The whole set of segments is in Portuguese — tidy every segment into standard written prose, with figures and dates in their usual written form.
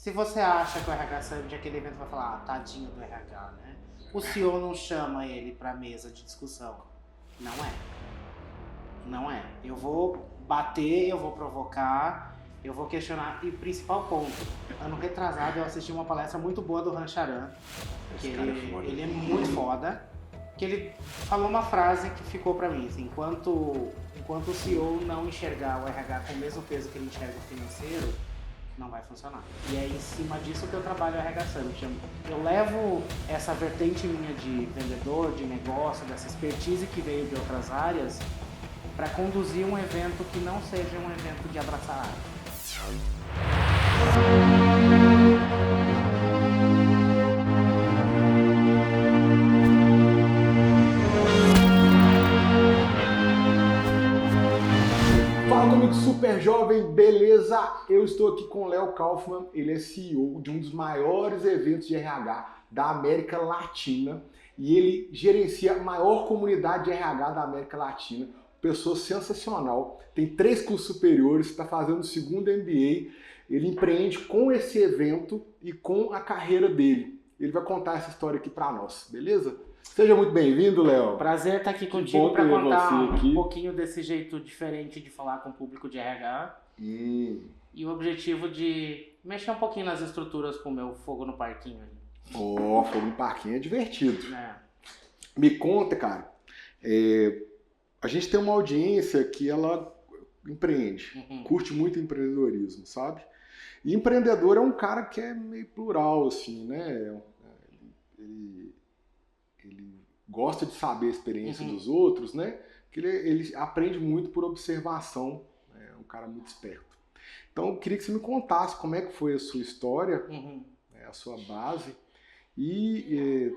Se você acha que o RH Summit é aquele evento que vai falar, ah, tadinho do RH, né? O CEO não chama ele pra mesa de discussão. Não é. Não é. Eu vou bater, eu vou provocar, eu vou questionar. E principal ponto, ano retrasado eu assisti uma palestra muito boa do Rancharan, que ele é muito foda, que ele falou uma frase que ficou pra mim, assim, enquanto o CEO não enxergar o RH com o mesmo peso que ele enxerga o financeiro, não vai funcionar. E é em cima disso que eu trabalho o RH Summit. Eu levo essa vertente minha de vendedor, de negócio, dessa expertise que veio de outras áreas, para conduzir um evento que não seja um evento de abraçar árvore. Fala comigo, super jovem, beleza? Eu estou aqui com o Léo Kaufman, ele é CEO de um dos maiores eventos de RH da América Latina e ele gerencia a maior comunidade de RH da América Latina. Pessoa sensacional, tem 3 cursos superiores, está fazendo o 2º MBA, ele empreende com esse evento e com a carreira dele. Ele vai contar essa história aqui para nós, beleza? Seja muito bem-vindo, Léo. Prazer estar aqui contigo para contar um pouquinho desse jeito diferente de falar com o público de RH. E o objetivo de mexer um pouquinho nas estruturas com o meu fogo no parquinho. Fogo no parquinho é divertido. Me conta, cara, a gente tem uma audiência que ela empreende, curte muito empreendedorismo, sabe? E empreendedor é um cara que é meio plural, assim, né? Ele gosta de saber a experiência dos outros, né? Que ele aprende muito por observação, é um cara muito esperto. Então, eu queria que você me contasse como é que foi a sua história, a sua base, e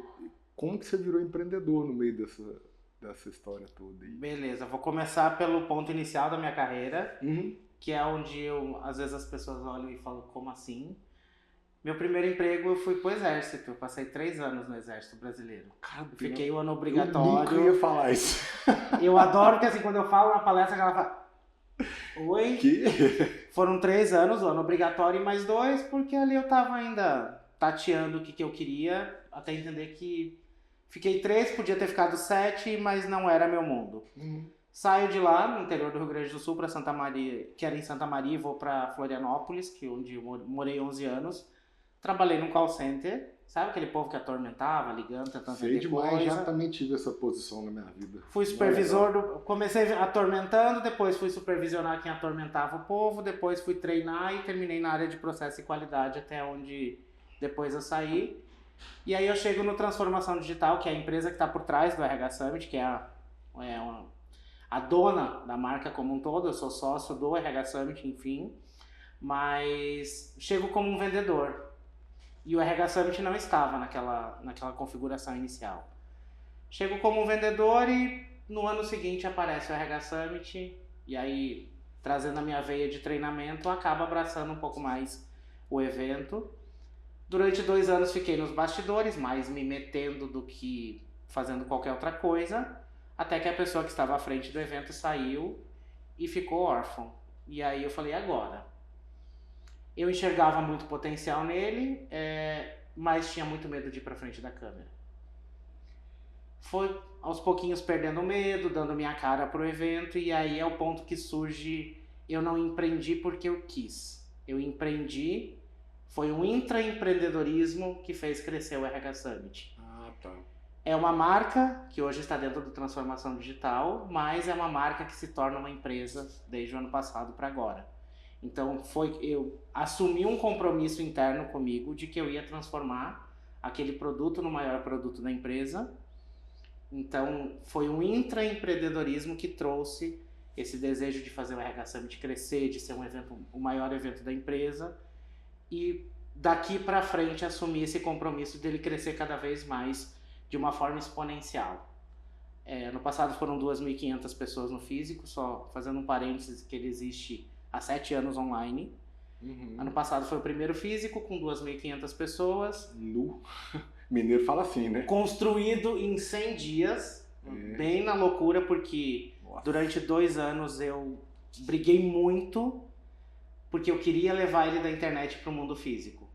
como que você virou empreendedor no meio dessa história toda aí. Beleza, vou começar pelo ponto inicial da minha carreira, que é onde às vezes as pessoas olham e falam, como assim? Meu primeiro emprego eu fui pro exército, eu passei 3 anos no exército brasileiro. Cara, fiquei o ano obrigatório. Eu nunca ia falar isso. Eu adoro que assim, quando eu falo na palestra, ela fala, oi? Que? Foram 3 anos, o ano obrigatório e mais 2, porque ali eu tava ainda tateando o que eu queria, até entender que fiquei 3, podia ter ficado 7, mas não era meu mundo. Saio de lá, no interior do Rio Grande do Sul, para Santa Maria, que era em Santa Maria, e vou para Florianópolis, onde eu morei 11 anos. Trabalhei num call center, sabe aquele povo que atormentava, ligando, tentando vender demais, coisa. Já também tive essa posição na minha vida. Fui supervisor, comecei atormentando, depois fui supervisionar quem atormentava o povo, depois fui treinar e terminei na área de processo e qualidade, até onde depois eu saí. E aí eu chego no Transformação Digital, que é a empresa que está por trás do RH Summit, que é a dona da marca como um todo. Eu sou sócio do RH Summit, enfim, mas chego como um vendedor. E o RH Summit não estava naquela configuração inicial. Chego como um vendedor e no ano seguinte aparece o RH Summit, e aí, trazendo a minha veia de treinamento, acaba abraçando um pouco mais o evento. Durante 2 anos fiquei nos bastidores, mais me metendo do que fazendo qualquer outra coisa, até que a pessoa que estava à frente do evento saiu e ficou órfão. E aí eu falei, agora? Eu enxergava muito potencial nele, mas tinha muito medo de ir pra frente da câmera. Foi aos pouquinhos perdendo medo, dando minha cara pro evento, e aí é o ponto que surge, eu não empreendi porque eu quis. Eu empreendi, foi um intraempreendedorismo que fez crescer o RH Summit. Ah, tá. É uma marca que hoje está dentro do Transformação Digital, mas é uma marca que se torna uma empresa desde o ano passado para agora. Então eu assumi um compromisso interno comigo de que eu ia transformar aquele produto no maior produto da empresa. Então foi um intraempreendedorismo que trouxe esse desejo de fazer o RH Summit crescer, de ser o maior evento da empresa, e daqui para frente assumir esse compromisso dele crescer cada vez mais de uma forma exponencial. No passado foram 2.500 pessoas no físico, só fazendo um parênteses que ele existe há 7 anos online. Ano passado foi o primeiro físico com 2.500 pessoas. Mineiro fala assim, né? Construído em 100 dias, bem na loucura, porque durante 2 anos eu briguei muito, porque eu queria levar ele da internet para o mundo físico.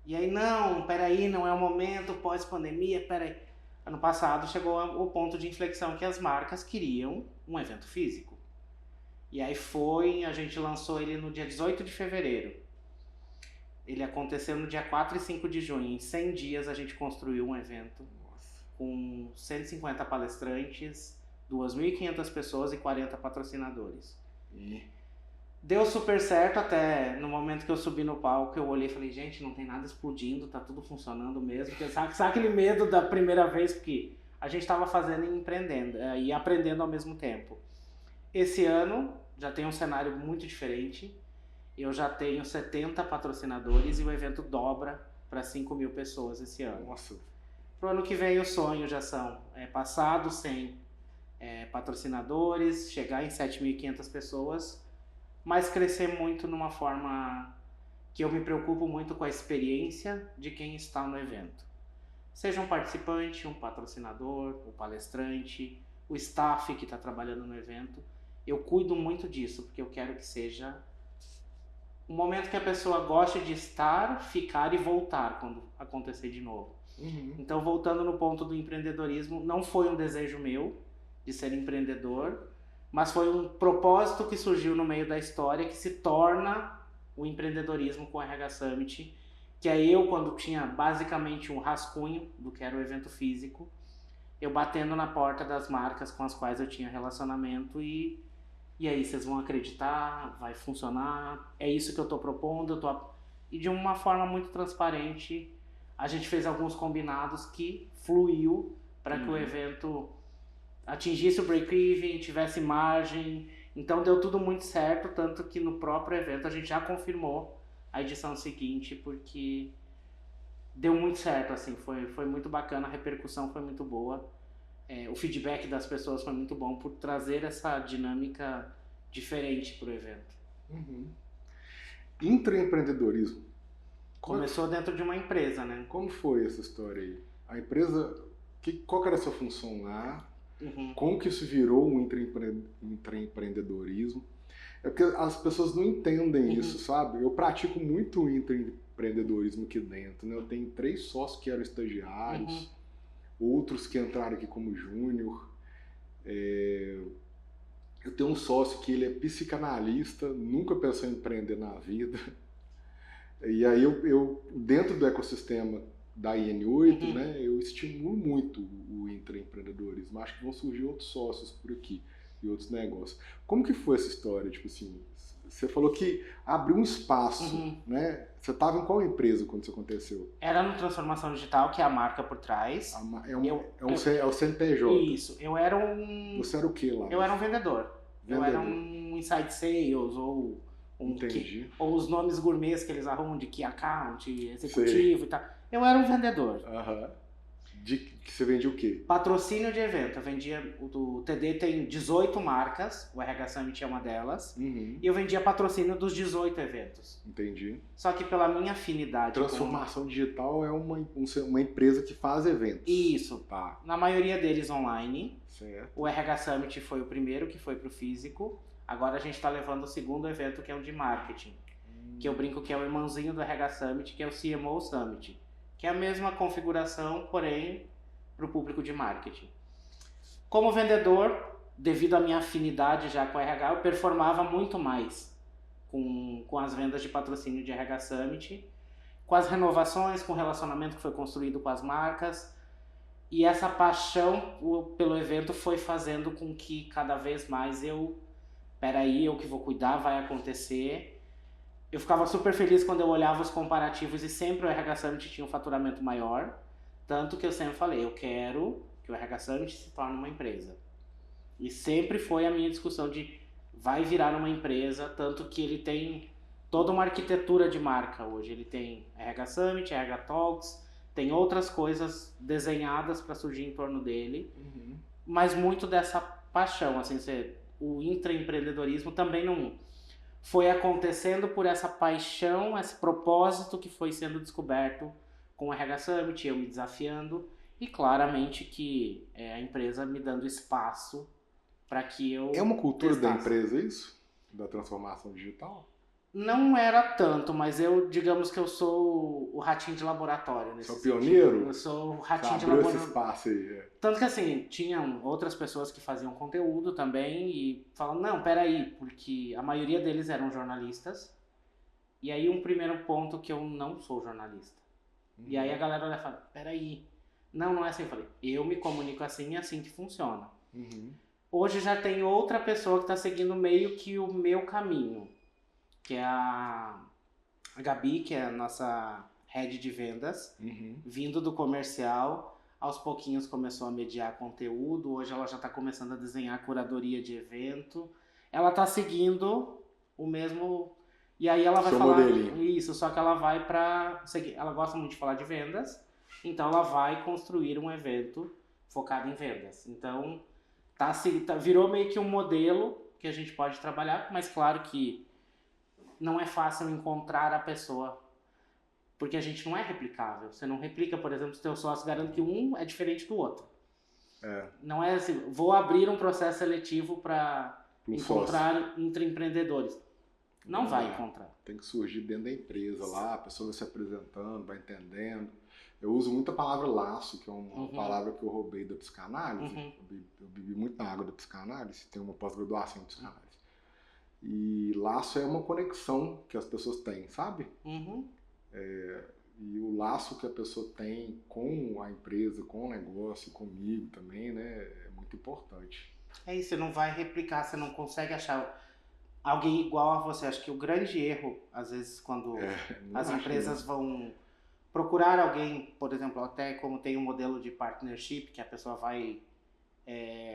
E aí, não, peraí, não é o momento, pós-pandemia, peraí. Ano passado chegou o ponto de inflexão que as marcas queriam um evento físico. E aí a gente lançou ele no dia 18 de fevereiro. Ele aconteceu no dia 4 e 5 de junho. Em 100 dias a gente construiu um evento com 150 palestrantes, 2.500 pessoas e 40 patrocinadores. Deu super certo até no momento que eu subi no palco, eu olhei e falei, gente, não tem nada explodindo, tá tudo funcionando mesmo. Porque, sabe aquele medo da primeira vez? Porque a gente estava fazendo e empreendendo e aprendendo ao mesmo tempo. Esse ano já tem um cenário muito diferente. Eu já tenho 70 patrocinadores e o evento dobra para 5.000 pessoas esse ano. Nossa. Pro ano que vem o sonho já são passar dos 100 patrocinadores, chegar em 7.500 pessoas, mas crescer muito numa forma que eu me preocupo muito com a experiência de quem está no evento. Seja um participante, um patrocinador, o palestrante, o staff que está trabalhando no evento. Eu cuido muito disso, porque eu quero que seja um momento que a pessoa goste de estar, ficar e voltar quando acontecer de novo. Então, voltando no ponto do empreendedorismo, não foi um desejo meu de ser empreendedor, mas foi um propósito que surgiu no meio da história que se torna o empreendedorismo com o RH Summit, que é eu, quando tinha basicamente um rascunho do que era o evento físico, eu batendo na porta das marcas com as quais eu tinha relacionamento e aí, vocês vão acreditar, vai funcionar, é isso que eu estou propondo, e de uma forma muito transparente, a gente fez alguns combinados que fluiu para que o evento atingisse o break-even, tivesse margem, então deu tudo muito certo, tanto que no próprio evento a gente já confirmou a edição seguinte, porque deu muito certo, assim, foi muito bacana, a repercussão foi muito boa. O feedback das pessoas foi muito bom por trazer essa dinâmica diferente para o evento. Intraempreendedorismo. Começou dentro de uma empresa, né? Como foi essa história aí? A empresa, qual que era a sua função lá? Como que isso virou um intraempreendedorismo? É porque as pessoas não entendem isso, sabe? Eu pratico muito intraempreendedorismo aqui dentro, né? Eu tenho 3 sócios que eram estagiários, outros que entraram aqui como júnior. Eu tenho um sócio que ele é psicanalista, nunca pensou em empreender na vida. E aí eu dentro do ecossistema da IN8, né, eu estimulo muito o intraempreendedorismo. Acho que vão surgir outros sócios por aqui e outros negócios. Como que foi essa história? Tipo assim, você falou que abriu um espaço, né? Você estava em qual empresa quando isso aconteceu? Era no Transformação Digital, que é a marca por trás. É o CNPJ. Isso. Eu era um... Você era o que lá? Eu era um vendedor. Eu era um inside sales ou Entendi. ou os nomes gourmets que eles arrumam de key account, executivo e tal. Eu era um vendedor. Que você vendia o quê? Patrocínio de evento. Eu vendia, o TD tem 18 marcas, o RH Summit é uma delas, e eu vendia patrocínio dos 18 eventos. Entendi. Só que pela minha afinidade... Transformação Digital é uma empresa que faz eventos. Isso. Tá. Na maioria deles online. Certo. O RH Summit foi o primeiro que foi pro físico. Agora a gente está levando o segundo evento, que é um de marketing. Que eu brinco que é o irmãozinho do RH Summit, que é o CMO Summit. Que é a mesma configuração, porém, para o público de marketing. Como vendedor, devido à minha afinidade já com o RH, eu performava muito mais com as vendas de patrocínio de RH Summit, com as renovações, com o relacionamento que foi construído com as marcas. E essa paixão pelo evento foi fazendo com que cada vez mais eu que vou cuidar, vai acontecer. Eu ficava super feliz quando eu olhava os comparativos e sempre o RH Summit tinha um faturamento maior. Tanto que eu sempre falei, eu quero que o RH Summit se torne uma empresa. E sempre foi a minha discussão de vai virar uma empresa, tanto que ele tem toda uma arquitetura de marca hoje. Ele tem RH Summit, RH Talks, tem outras coisas desenhadas para surgir em torno dele, mas muito dessa paixão, assim, o intraempreendedorismo também não foi acontecendo por essa paixão, esse propósito que foi sendo descoberto com o RH Summit, eu me desafiando e claramente que a empresa me dando espaço para que eu É uma cultura testasse. da empresa isso? Da transformação digital? Não era tanto, mas digamos que eu sou o ratinho de laboratório nesse Você é o sentido. pioneiro? Eu sou o Você ratinho de abriu esse laboratório. espaço aí. Tanto que assim, tinham outras pessoas que faziam conteúdo também e falavam, não, peraí, porque a maioria deles eram jornalistas. E aí um primeiro ponto que eu não sou jornalista. E aí a galera olha e fala, peraí, não é assim. Eu falei, eu me comunico assim e é assim que funciona. Hoje já tem outra pessoa que está seguindo meio que o meu caminho, que é a Gabi, que é a nossa head de vendas, vindo do comercial, aos pouquinhos começou a mediar conteúdo, hoje ela já está começando a desenhar curadoria de evento, ela está seguindo o mesmo, e aí ela vai Seu falar modelinho. isso, só que ela vai para seguir, ela gosta muito de falar de vendas, então ela vai construir um evento focado em vendas, então virou meio que um modelo que a gente pode trabalhar, mas claro que não é fácil encontrar a pessoa, porque a gente não é replicável. Você não replica, por exemplo, se o teu sócio garante que um é diferente do outro. Não é assim, vou abrir um processo seletivo para encontrar intraempreendedores. Não vai encontrar. Tem que surgir dentro da empresa lá, a pessoa vai se apresentando, vai entendendo. Eu uso muito a palavra laço, que é uma palavra que eu roubei da psicanálise. Eu bebi muito na água da psicanálise, tenho uma pós-graduação em psicanálise. E laço é uma conexão que as pessoas têm, sabe? E o laço que a pessoa tem com a empresa, com o negócio, comigo também, né? É muito importante. É isso, você não vai replicar, você não consegue achar alguém igual a você. Acho que o grande erro, às vezes, quando as empresas vão procurar alguém, por exemplo, até como tem um modelo de partnership, que a pessoa vai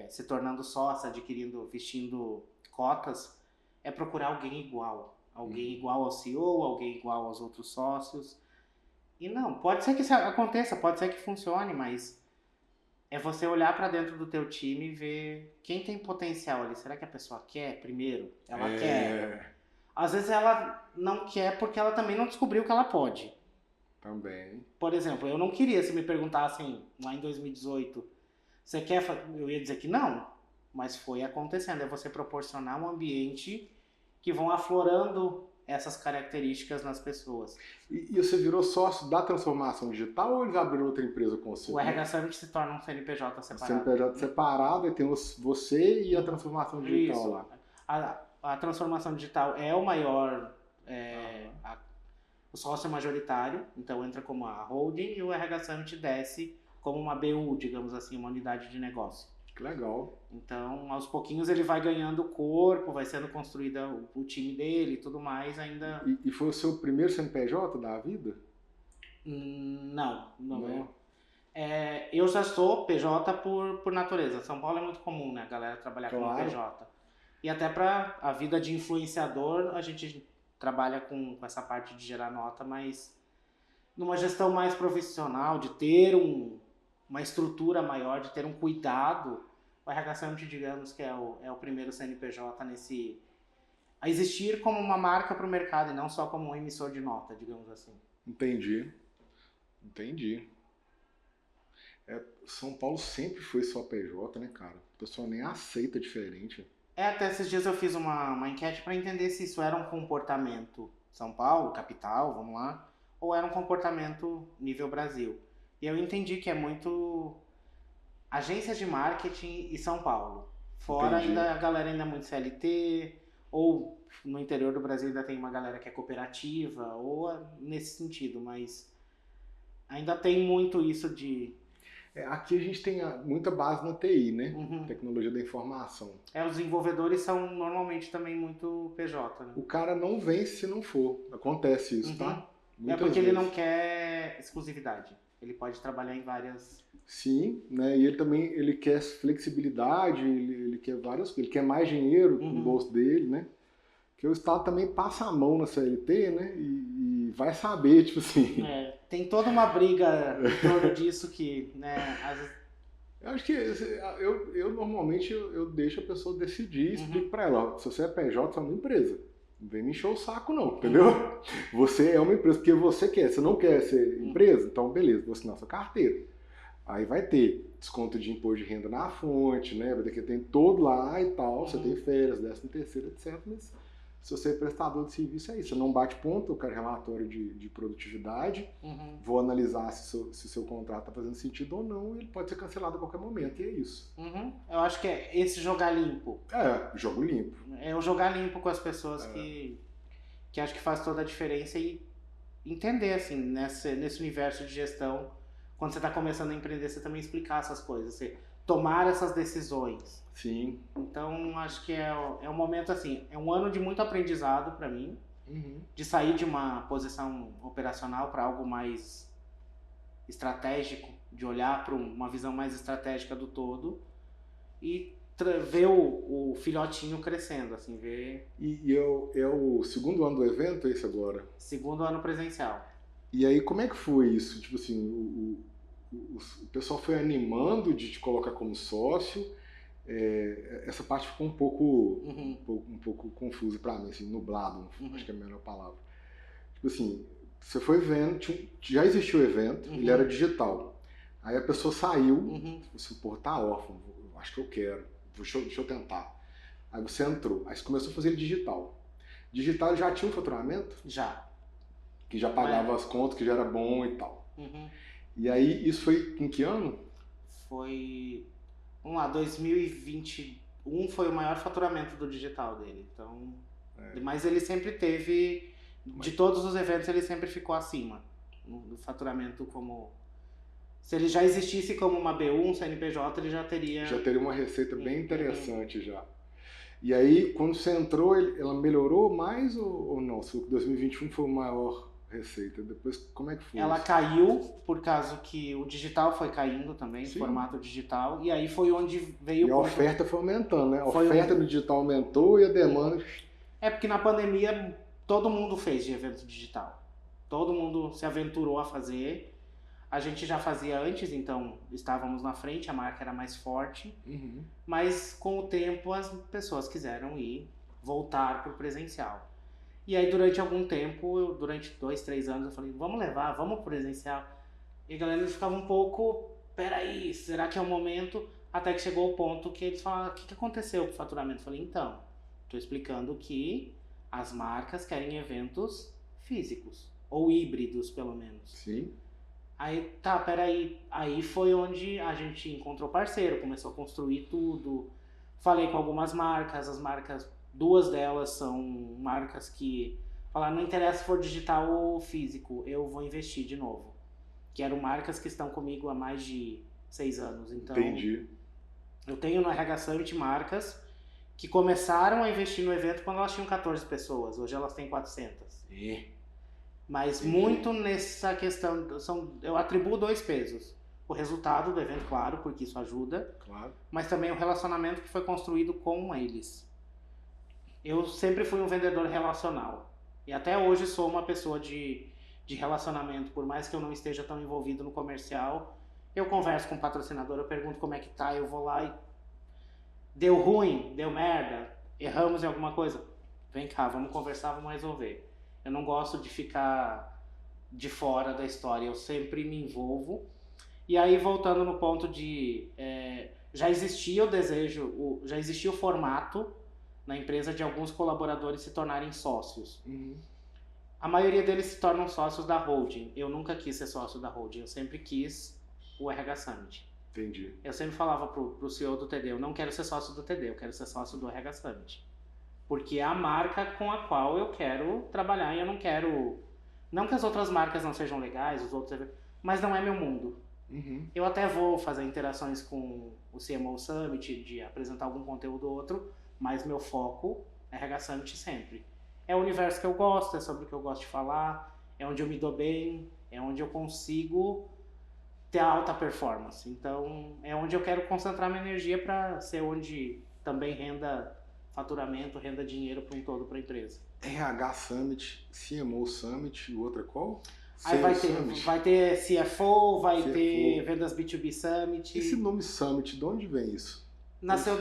se tornando sócia, vestindo cotas, é procurar alguém igual. Alguém igual ao CEO, alguém igual aos outros sócios. E não, pode ser que isso aconteça, pode ser que funcione, mas é você olhar para dentro do teu time e ver quem tem potencial ali. Será que a pessoa quer primeiro? Ela quer. Às vezes ela não quer porque ela também não descobriu que ela pode. Também. Por exemplo, eu não queria, se me perguntassem lá em 2018, você quer? Eu ia dizer que não, mas foi acontecendo. É você proporcionar um ambiente que vão aflorando essas características nas pessoas. E você virou sócio da transformação digital ou eles abriram outra empresa com você? O RH Summit se torna um CNPJ separado. CNPJ separado, e tem você e a transformação digital Isso. lá. A transformação digital é o maior, o sócio majoritário, então entra como a holding, e o RH Summit desce como uma BU, digamos assim, uma unidade de negócio. Que legal. Então, aos pouquinhos ele vai ganhando corpo, vai sendo construído o time dele e tudo mais ainda. E foi o seu primeiro CNPJ da vida? Não. Eu já sou PJ por natureza. São Paulo é muito comum, né? A galera trabalhar como PJ. E até para a vida de influenciador, a gente trabalha com essa parte de gerar nota, mas numa gestão mais profissional, de ter uma estrutura maior, de ter um cuidado. O RH Summit, digamos que é o primeiro CNPJ a existir como uma marca para o mercado e não só como um emissor de nota, digamos assim. Entendi. São Paulo sempre foi só PJ, né, cara? O pessoal nem aceita diferente. Até esses dias eu fiz uma enquete para entender se isso era um comportamento São Paulo, capital, vamos lá, ou era um comportamento nível Brasil. E eu entendi que é muito agências de marketing e São Paulo. Fora ainda a galera ainda é muito CLT, ou no interior do Brasil ainda tem uma galera que é cooperativa, ou nesse sentido, mas ainda tem muito isso de... Aqui a gente tem muita base na TI, né? Tecnologia da informação. Os desenvolvedores são normalmente também muito PJ, né? O cara não vence se não for. Acontece isso, tá? Muitas porque vezes. Ele não quer exclusividade. Ele pode trabalhar em várias... Sim, né? E ele também quer flexibilidade, ele quer várias coisas. Ele quer mais dinheiro no bolso dele, né? Porque o Estado também passa a mão na CLT, né? E vai saber, tipo assim... Tem toda uma briga em torno disso que, né, às vezes... Eu acho que eu normalmente eu deixo a pessoa decidir e explico pra ela, ó, se você é PJ, você é uma empresa. Não vem me encher o saco não, entendeu? Você é uma empresa porque você quer, você não quer ser empresa, então beleza, vou assinar sua carteira. Aí vai ter desconto de imposto de renda na fonte, né? Vai ter que ter todo lá e tal, você tem férias, 13º, etc. Mas Se você é prestador de serviço, é isso. Você não bate ponto, eu quero relatório de produtividade, vou analisar se o seu contrato está fazendo sentido ou não, ele pode ser cancelado a qualquer momento, e é isso. Eu acho que é esse jogar limpo. Jogo limpo. É o jogar limpo com as pessoas que acho que faz toda a diferença e entender, assim, nesse universo de gestão, quando você está começando a empreender, você também explicar essas coisas, você tomar essas decisões. Sim. Então, acho que é um momento, assim, é um ano de muito aprendizado para mim, de sair de uma posição operacional para algo mais estratégico, de olhar para uma visão mais estratégica do todo e ver o filhotinho crescendo, assim, ver... E é o segundo ano do evento, esse agora? Segundo ano presencial. E aí, como é que foi isso? Tipo assim, o pessoal foi animando de te colocar como sócio. Essa parte ficou um pouco confusa para mim, assim, nublado, acho que é a melhor palavra. Tipo assim, você foi vendo, já existiu o evento, ele era digital. Aí a pessoa saiu, assim, pô, tá órfão, acho que eu quero, deixa eu tentar. Aí você entrou, aí você começou a fazer ele digital. Digital já tinha um faturamento? Já. Que já pagava as contas, que já era bom e tal. E aí, isso foi em que ano? Foi... Vamos lá, 2021 foi o maior faturamento do digital dele. Então, mas ele sempre teve, de todos os eventos, ele sempre ficou acima do faturamento como... Se ele já existisse como uma B1, um CNPJ, ele já teria... Já teria uma receita bem interessante já. E aí, quando você entrou, ela melhorou mais ou não? Se 2021 foi o maior receita, depois como é que foi? Ela caiu por causa que o digital foi caindo também, o formato digital, e aí foi onde veio e a oferta foi aumentando, né? A oferta no digital aumentou e a demanda... É porque na pandemia todo mundo fez de evento digital. Todo mundo se aventurou a fazer. A gente já fazia antes, então estávamos na frente, a marca era mais forte, mas com o tempo as pessoas quiseram voltar para o presencial. E aí, durante algum tempo, durante 2, 3 anos, eu falei, vamos presencial. E a galera ficava um pouco, peraí, será que é o momento? Até que chegou o ponto que eles falaram, o que aconteceu com o faturamento? Eu falei, então, estou explicando que as marcas querem eventos físicos, ou híbridos, pelo menos. Sim. Aí, peraí. Aí foi onde a gente encontrou parceiro, começou a construir tudo. Falei com algumas marcas, as marcas... 2 delas são marcas que falaram, não interessa se for digital ou físico, eu vou investir de novo. Que eram marcas que estão comigo há mais de 6 anos. Então, entendi. Eu tenho no RH Summit marcas que começaram a investir no evento quando elas tinham 14 pessoas. Hoje elas têm 400. Mas muito nessa questão, eu atribuo 2 pesos. O resultado do evento, claro, porque isso ajuda. Claro. Mas também o relacionamento que foi construído com eles. Eu sempre fui um vendedor relacional. E até hoje sou uma pessoa de relacionamento. Por mais que eu não esteja tão envolvido no comercial, eu converso com o patrocinador, eu pergunto como é que tá, eu vou lá e... Deu ruim, deu merda, erramos em alguma coisa. Vem cá, vamos conversar, vamos resolver. Eu não gosto de ficar de fora da história, eu sempre me envolvo. E aí, voltando no ponto de... já existia o desejo, já existia o formato na empresa de alguns colaboradores se tornarem sócios. A maioria deles se tornam sócios da holding. Eu nunca quis ser sócio da holding, eu sempre quis o RH Summit. Entendi. Eu sempre falava pro CEO do TD, eu não quero ser sócio do TD, eu quero ser sócio do RH Summit. Porque é a marca com a qual eu quero trabalhar e eu não quero... Não que as outras marcas não sejam legais, os outros... mas não é meu mundo. Eu até vou fazer interações com o CMO Summit, de apresentar algum conteúdo ou outro, mas meu foco é RH Summit sempre. É o universo que eu gosto, é sobre o que eu gosto de falar, é onde eu me dou bem, é onde eu consigo ter alta performance. Então, é onde eu quero concentrar minha energia para ser onde também renda faturamento, renda dinheiro para um todo para a empresa. RH Summit, CMO Summit, e outra qual? Aí vai ter CFO, vai ter Vendas B2B Summit. Esse nome Summit, de onde vem isso? Nasceu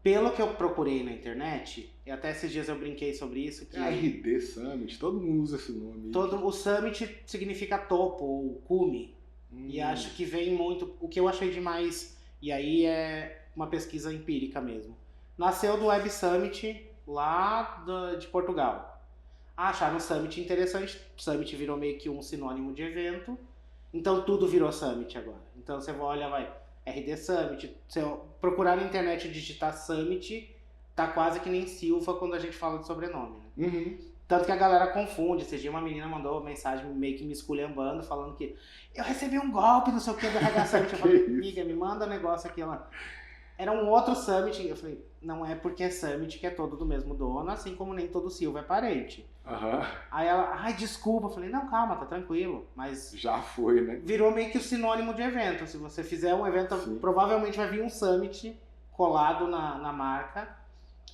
pelo que eu procurei na internet, e até esses dias eu brinquei sobre isso. Que RD Summit, todo mundo usa esse nome. O Summit significa topo, ou cume. E acho que vem muito... O que eu achei demais, e aí é uma pesquisa empírica mesmo. Nasceu do Web Summit, lá de Portugal. Acharam o Summit interessante, Summit virou meio que um sinônimo de evento, então tudo virou Summit agora. Então você olha, vai, RD Summit, se eu procurar na internet e digitar Summit, tá quase que nem Silva quando a gente fala de sobrenome, né? Uhum. Tanto que a galera confunde. Esse dia uma menina mandou uma mensagem meio que me esculhambando, falando que eu recebi um golpe, não sei o que, do RH Summit. Eu falei, amiga, me manda um negócio aqui. Ela... Era um outro Summit. Eu falei, não é porque é Summit que é todo do mesmo dono, assim como nem todo Silva é parente. Uhum. Aí ela, ai, desculpa. Eu falei, não, calma, tá tranquilo. Mas já foi, né? Virou meio que o sinônimo de evento. Se você fizer um evento, Sim. provavelmente vai vir um Summit colado na marca,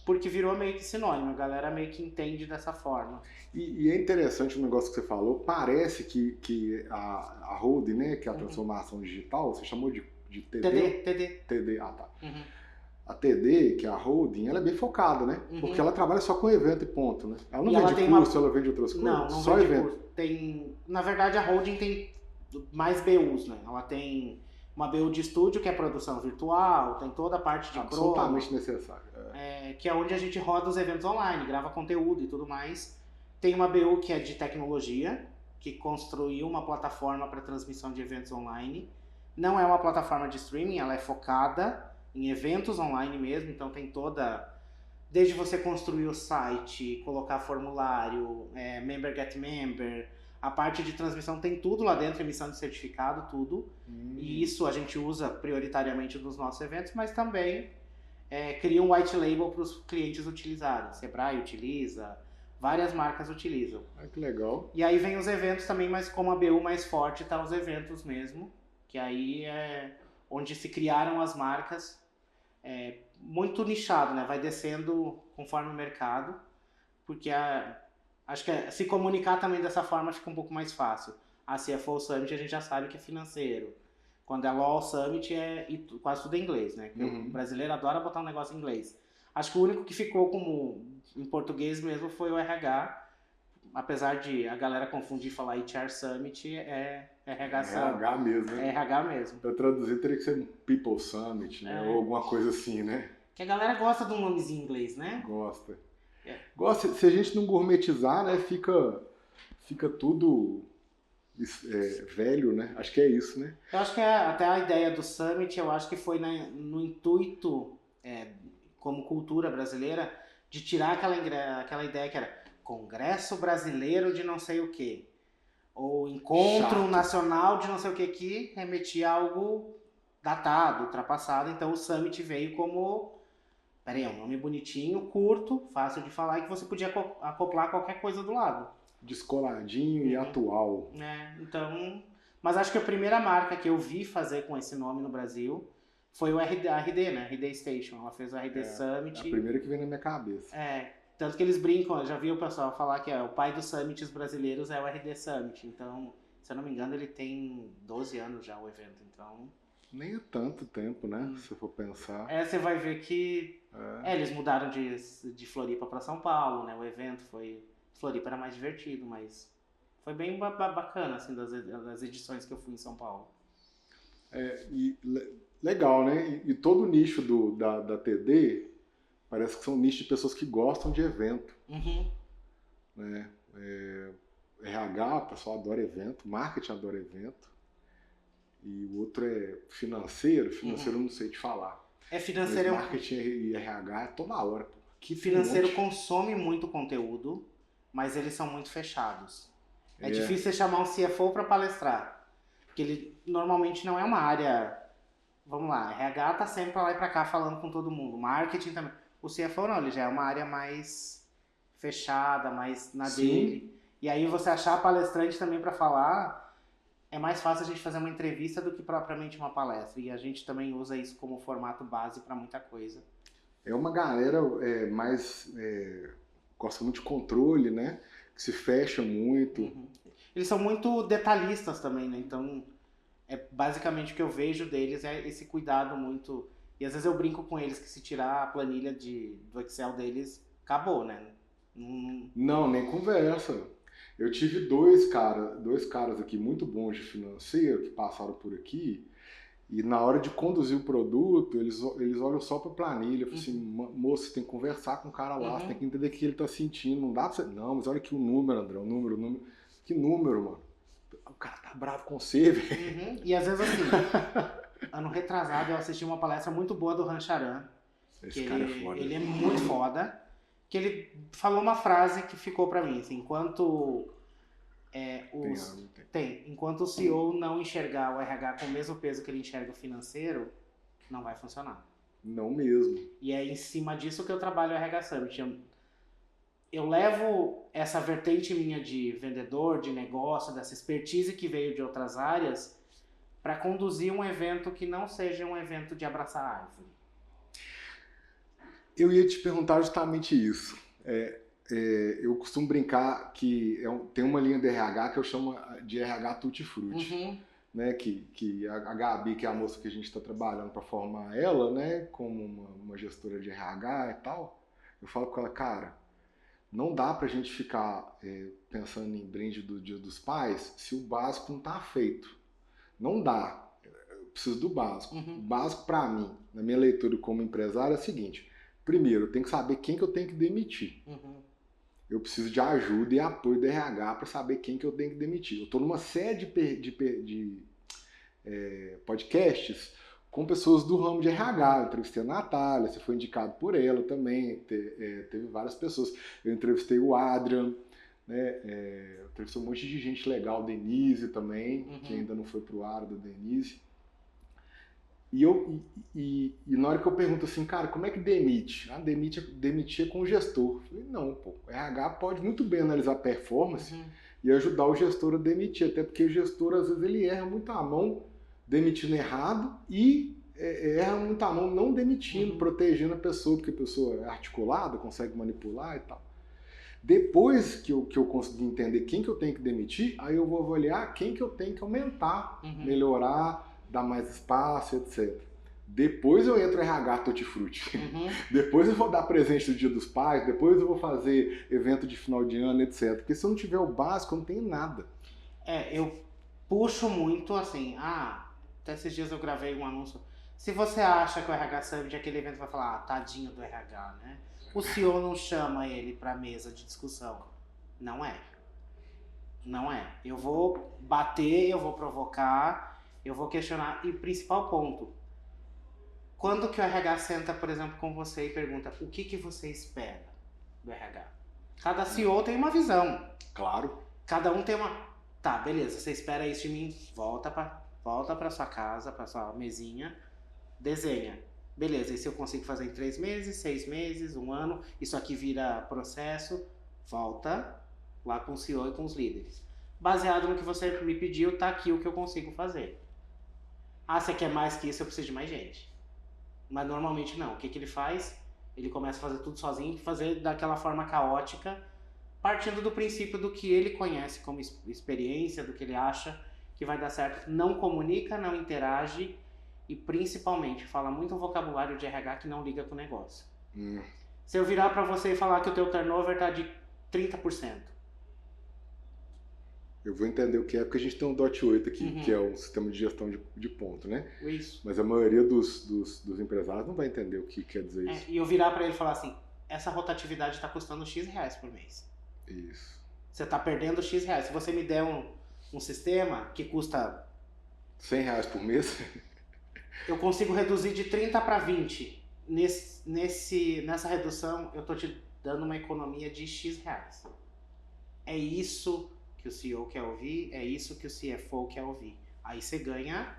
porque virou meio que sinônimo. A galera meio que entende dessa forma. E é interessante o negócio que você falou. Parece que a holding, né, que é a transformação digital, você chamou de TD? TD, ah tá. Uhum. A TD, que é a holding, ela é bem focada, né? Porque ela trabalha só com evento e ponto, né? Ela não vende curso, ela vende outras coisas? Não só vende evento. Curso. Tem, na verdade, a holding tem mais BUs, né? Ela tem uma BU de estúdio, que é produção virtual, tem toda a parte de absolutamente necessário. Que é onde a gente roda os eventos online, grava conteúdo e tudo mais. Tem uma BU que é de tecnologia, que construiu uma plataforma para transmissão de eventos online. Não é uma plataforma de streaming, ela é focada em eventos online mesmo, então tem toda... Desde você construir o site, colocar formulário, member get member, a parte de transmissão tem tudo lá dentro, emissão de certificado, tudo. E isso a gente usa prioritariamente nos nossos eventos, mas também cria um white label para os clientes utilizarem. Sebrae utiliza, várias marcas utilizam. Que legal. E aí vem os eventos também, mas como a BU mais forte tá os eventos mesmo, que aí é onde se criaram as marcas, muito nichado, né? Vai descendo conforme o mercado, porque acho que se comunicar também dessa forma fica um pouco mais fácil. A CFO Summit a gente já sabe que é financeiro. Quando é Law Summit quase tudo em inglês, né? O brasileiro adora botar um negócio em inglês. Acho que o único que ficou como em português mesmo foi o RH, apesar de a galera confundir e falar HR Summit, RH Summit. RH mesmo, né? RH mesmo. Pra traduzir teria que ser People Summit, né? Ou alguma coisa assim, né? Que a galera gosta de um nomezinho em inglês, né? Gosta. Gosta. Se a gente não gourmetizar, né? Fica tudo velho, né? Acho que é isso, né? Eu acho que até a ideia do Summit, eu acho que foi no intuito, como cultura brasileira, de tirar aquela ideia que era Congresso Brasileiro de não sei o quê. Ou Encontro Nacional de não sei o que remetia a algo datado, ultrapassado. Então o Summit veio como... Peraí, é um nome bonitinho, curto, fácil de falar e que você podia acoplar qualquer coisa do lado. Descoladinho e atual. Então... Mas acho que a primeira marca que eu vi fazer com esse nome no Brasil foi a RD, né? RD Station. Ela fez o RD Summit. A primeira que veio na minha cabeça. Tanto que eles brincam, eu já vi o pessoal falar que o pai dos summits brasileiros é o RD Summit. Então, se eu não me engano, ele tem 12 anos já o evento. Então... Nem é tanto tempo, né? Se for pensar. Você vai ver que eles mudaram de Floripa para São Paulo, né? O evento foi... Floripa era mais divertido, mas foi bem bacana, assim, das edições que eu fui em São Paulo. Legal, né? E todo o nicho da TD parece que são nichos de pessoas que gostam de evento. Né? RH, o pessoal adora evento, marketing adora evento. E o outro é financeiro eu não sei te falar. Financeiro. Mas marketing e RH é toda hora. Que financeiro consome muito conteúdo, mas eles são muito fechados. É difícil você chamar um CFO para palestrar, porque ele normalmente não é uma área... Vamos lá, RH tá sempre pra lá e pra cá falando com todo mundo. Marketing também. O CFO não, ele já é uma área mais fechada, mais na dele. E aí você achar palestrante também para falar... É mais fácil a gente fazer uma entrevista do que propriamente uma palestra. E a gente também usa isso como formato base para muita coisa. É uma galera gosta muito de controle, né? Que se fecha muito. Eles são muito detalhistas também, né? Então, basicamente o que eu vejo deles é esse cuidado muito... E às vezes eu brinco com eles que se tirar a planilha do Excel deles, acabou, né? Não, nem conversa. Eu tive dois caras aqui muito bons de financeiro que passaram por aqui E na hora de conduzir o produto, eles olham só para a planilha, falam assim, moço, você tem que conversar com o cara lá, você tem que entender o que ele está sentindo, não dá pra você... Não, mas olha aqui o número, André, o número. Que número, mano? O cara tá bravo com você, velho. E às vezes assim, ano retrasado eu assisti uma palestra muito boa do Rancharan. Esse cara é foda. Ele é muito foda, que ele falou uma frase que ficou pra mim, assim, enquanto enquanto o CEO não enxergar o RH com o mesmo peso que ele enxerga o financeiro, não vai funcionar. Não mesmo. E é em cima disso que eu trabalho o RH Summit. Eu levo essa vertente minha de vendedor, de negócio, dessa expertise que veio de outras áreas, para conduzir um evento que não seja um evento de abraçar a árvore. Eu ia te perguntar justamente isso. Eu costumo brincar que tem uma linha de RH que eu chamo de RH Tutti Frutti. Né, que a Gabi, que é a moça que a gente está trabalhando para formar ela, né, como uma gestora de RH e tal, eu falo com ela, cara, não dá pra gente ficar pensando em brinde do Dia dos Pais se o básico não tá feito. Não dá. Eu preciso do básico. O básico pra mim, na minha leitura como empresário, é o seguinte. Primeiro, eu tenho que saber quem que eu tenho que demitir. Eu preciso de ajuda e apoio do RH para saber quem que eu tenho que demitir. Eu estou numa série de podcasts com pessoas do ramo de RH. Eu entrevistei a Natália, você foi indicado por ela também, teve várias pessoas. Eu entrevistei o Adrian, né? Eu entrevistei um monte de gente legal, Denise também, que ainda não foi pro ar da Denise. E na hora que eu pergunto assim, cara, como é que demite? Demitir com o gestor. Eu falei, não, pô, o RH pode muito bem analisar a performance e ajudar o gestor a demitir, até porque o gestor, às vezes, ele erra muito a mão demitindo errado e erra muito a mão não demitindo, protegendo a pessoa, porque a pessoa é articulada, consegue manipular e tal. Depois que eu conseguir entender quem que eu tenho que demitir, aí eu vou avaliar quem que eu tenho que aumentar, melhorar, dar mais espaço, etc. Depois eu entro em RH Tutti Frutti. Depois eu vou dar presente do Dia dos Pais, depois eu vou fazer evento de final de ano, etc. Porque se eu não tiver o básico, eu não tenho nada. Eu puxo muito assim, até esses dias eu gravei um anúncio. Se você acha que o RH Summit é aquele evento que vai falar, tadinho do RH, né? O CEO não chama ele pra mesa de discussão. Não é. Não é. Eu vou bater, eu vou provocar, eu vou questionar. E principal ponto, quando que o RH senta, por exemplo, com você e pergunta o que você espera do RH? Cada CEO tem uma visão. Claro. Cada um tem uma... Tá, beleza, você espera isso de mim, volta pra sua casa, pra sua mesinha, desenha. Beleza, e se eu consigo fazer em 3 meses, 6 meses, 1 ano, isso aqui vira processo, volta lá com o CEO e com os líderes. Baseado no que você me pediu, tá aqui o que eu consigo fazer. Você quer mais que isso, eu preciso de mais gente. Mas normalmente não. O que ele faz? Ele começa a fazer tudo sozinho, fazer daquela forma caótica, partindo do princípio do que ele conhece como experiência, do que ele acha que vai dar certo. Não comunica, não interage e principalmente fala muito vocabulário de RH que não liga com o negócio. Se eu virar para você e falar que o teu turnover tá de 30%. Eu vou entender o que é, porque a gente tem um DOT8 aqui, que é um sistema de gestão de ponto, né? Isso. Mas a maioria dos empresários não vai entender o que quer dizer isso. E eu virar para ele e falar assim, essa rotatividade está custando X reais por mês. Isso. Você está perdendo X reais. Se você me der um sistema que custa... R$100 por mês? Eu consigo reduzir de 30 para 20. Nessa redução, eu estou te dando uma economia de X reais. É isso que o CEO quer ouvir, é isso que o CFO quer ouvir. Aí você ganha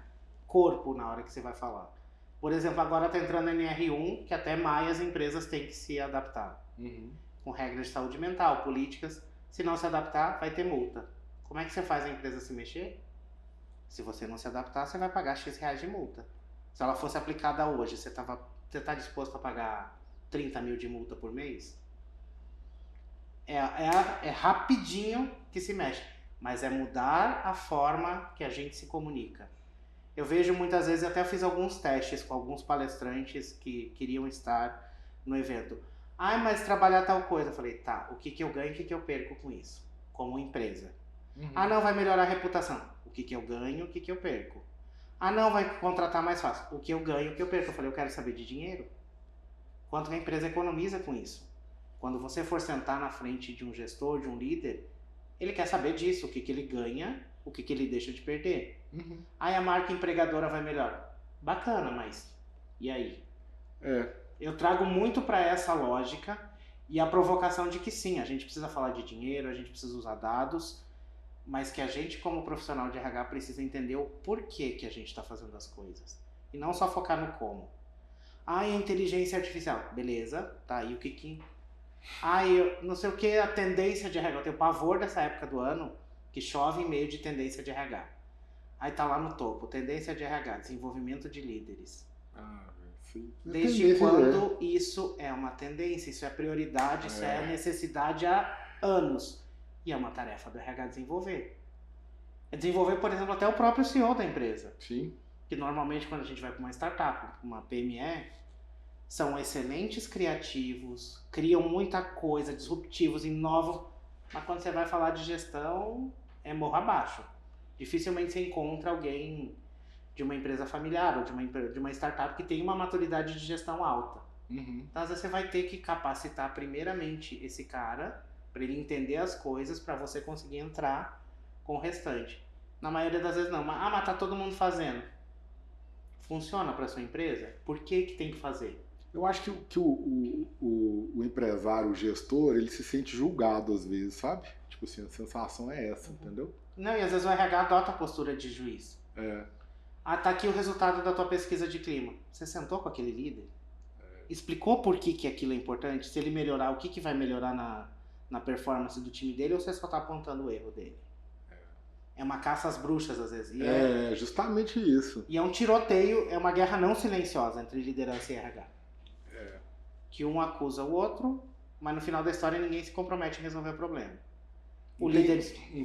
corpo na hora que você vai falar. Por exemplo, agora está entrando a NR1, que até maio as empresas têm que se adaptar. Com regras de saúde mental, políticas. Se não se adaptar, vai ter multa. Como é que você faz a empresa se mexer? Se você não se adaptar, você vai pagar X reais de multa. Se ela fosse aplicada hoje, você está disposto a pagar 30 mil de multa por mês? É rapidinho que se mexe, mas é mudar a forma que a gente se comunica. Eu vejo muitas vezes, até fiz alguns testes com alguns palestrantes que queriam estar no evento. Mas trabalhar tal coisa. Eu falei, tá, o que eu ganho e o que eu perco com isso, como empresa? Não vai melhorar a reputação. O que eu ganho, o que eu perco? Ah, não, vai contratar mais fácil. O que eu ganho, o que eu perco. Eu falei, eu quero saber de dinheiro. Quanto que a empresa economiza com isso? Quando você for sentar na frente de um gestor, de um líder, ele quer saber disso, o que, que ele ganha, o que, que ele deixa de perder. Aí a marca empregadora vai melhor. Bacana, mas e aí? Eu trago muito para essa lógica e a provocação de que sim, a gente precisa falar de dinheiro, a gente precisa usar dados, mas que a gente como profissional de RH precisa entender o porquê que a gente está fazendo as coisas. E não só focar no como. Ah, e a inteligência artificial. Beleza, tá aí o que... Ah, eu não sei o que, a tendência de RH. Eu tenho pavor dessa época do ano que chove em meio de tendência de RH. Aí tá lá no topo, tendência de RH, desenvolvimento de líderes. Sim. Desde quando isso é uma tendência, isso é prioridade, isso é necessidade há anos. E é uma tarefa do RH desenvolver. É desenvolver, por exemplo, até o próprio CEO da empresa. Sim. Que normalmente quando a gente vai para uma startup, uma PME, são excelentes criativos, criam muita coisa, disruptivos, inovam, mas quando você vai falar de gestão, é morro abaixo. Dificilmente você encontra alguém de uma empresa familiar ou de uma startup que tem uma maturidade de gestão alta. Então, às vezes, você vai ter que capacitar primeiramente esse cara para ele entender as coisas para você conseguir entrar com o restante. Na maioria das vezes não. Mas tá todo mundo fazendo. Funciona para sua empresa? Por que tem que fazer? Eu acho que o empresário, o gestor, ele se sente julgado às vezes, sabe? Tipo assim, a sensação é essa, entendeu? Não, e às vezes o RH adota a postura de juiz. Tá aqui o resultado da tua pesquisa de clima. Você sentou com aquele líder? Explicou por que aquilo é importante? Se ele melhorar, o que vai melhorar na performance do time dele, ou você só tá apontando o erro dele? É uma caça às bruxas, às vezes. E justamente isso. E é um tiroteio, é uma guerra não silenciosa entre liderança e RH. Que um acusa o outro, mas no final da história ninguém se compromete em resolver o problema. Não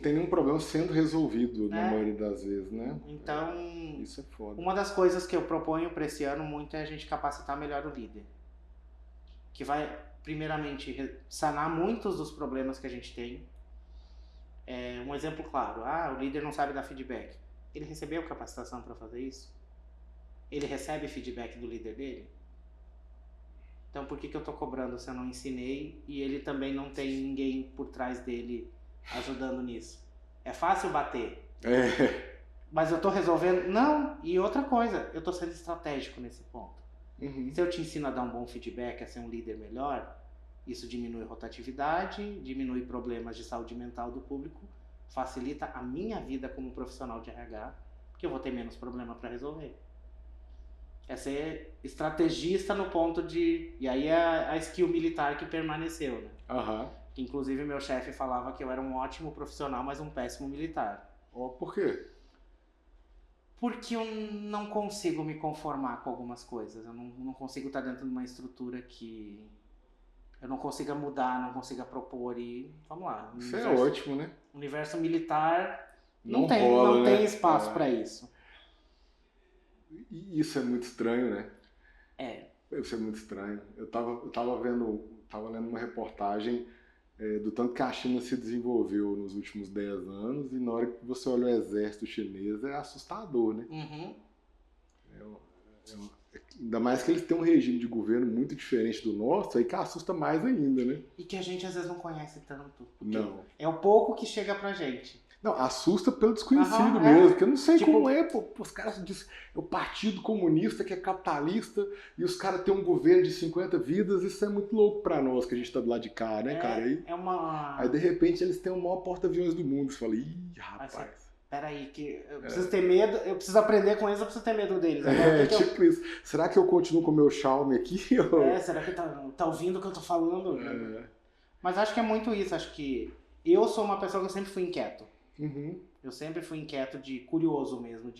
tem nenhum problema sendo resolvido na maioria das vezes, né? Então, isso é foda. Uma das coisas que eu proponho para esse ano muito é a gente capacitar melhor o líder. Que vai, primeiramente, sanar muitos dos problemas que a gente tem. Um exemplo claro, o líder não sabe dar feedback. Ele recebeu capacitação para fazer isso? Ele recebe feedback do líder dele? Então por que eu estou cobrando se eu não ensinei e ele também não tem ninguém por trás dele ajudando nisso? É fácil bater. Mas eu estou resolvendo? Não. E outra coisa, eu estou sendo estratégico nesse ponto. Se eu te ensino a dar um bom feedback, a ser um líder melhor, isso diminui rotatividade, diminui problemas de saúde mental do público, facilita a minha vida como profissional de RH, porque eu vou ter menos problema para resolver. É ser estrategista no ponto de... E aí é a skill militar que permaneceu, né? Que, inclusive, meu chefe falava que eu era um ótimo profissional, mas um péssimo militar. Por quê? Porque eu não consigo me conformar com algumas coisas. Eu não consigo estar dentro de uma estrutura que eu não consiga mudar, não consiga propor e... Vamos lá. Isso é ótimo, né? O universo militar não tem espaço para isso. Isso é muito estranho, né? Isso é muito estranho. Eu tava lendo uma reportagem do tanto que a China se desenvolveu nos últimos 10 anos e na hora que você olha o exército chinês é assustador, né? Ainda mais que eles têm um regime de governo muito diferente do nosso, aí que assusta mais ainda, né? E que a gente às vezes não conhece tanto. Não. É o pouco que chega pra gente. Não, assusta pelo desconhecido mesmo, porque eu não sei como é, pô. Os caras dizem, é o Partido Comunista que é capitalista e os caras têm um governo de 50 vidas, isso é muito louco pra nós, que a gente tá do lado de cá, né, cara? Aí, de repente, eles têm o maior porta-aviões do mundo. Você fala, ih, rapaz. Peraí, que eu preciso ter medo, eu preciso aprender com eles, eu preciso ter medo deles. Tipo isso. Será que eu continuo com o meu Xiaomi aqui? Será que tá ouvindo o que eu tô falando? Mas acho que é muito isso, acho que eu sou uma pessoa que eu sempre fui inquieto. Eu sempre fui inquieto, de curioso mesmo,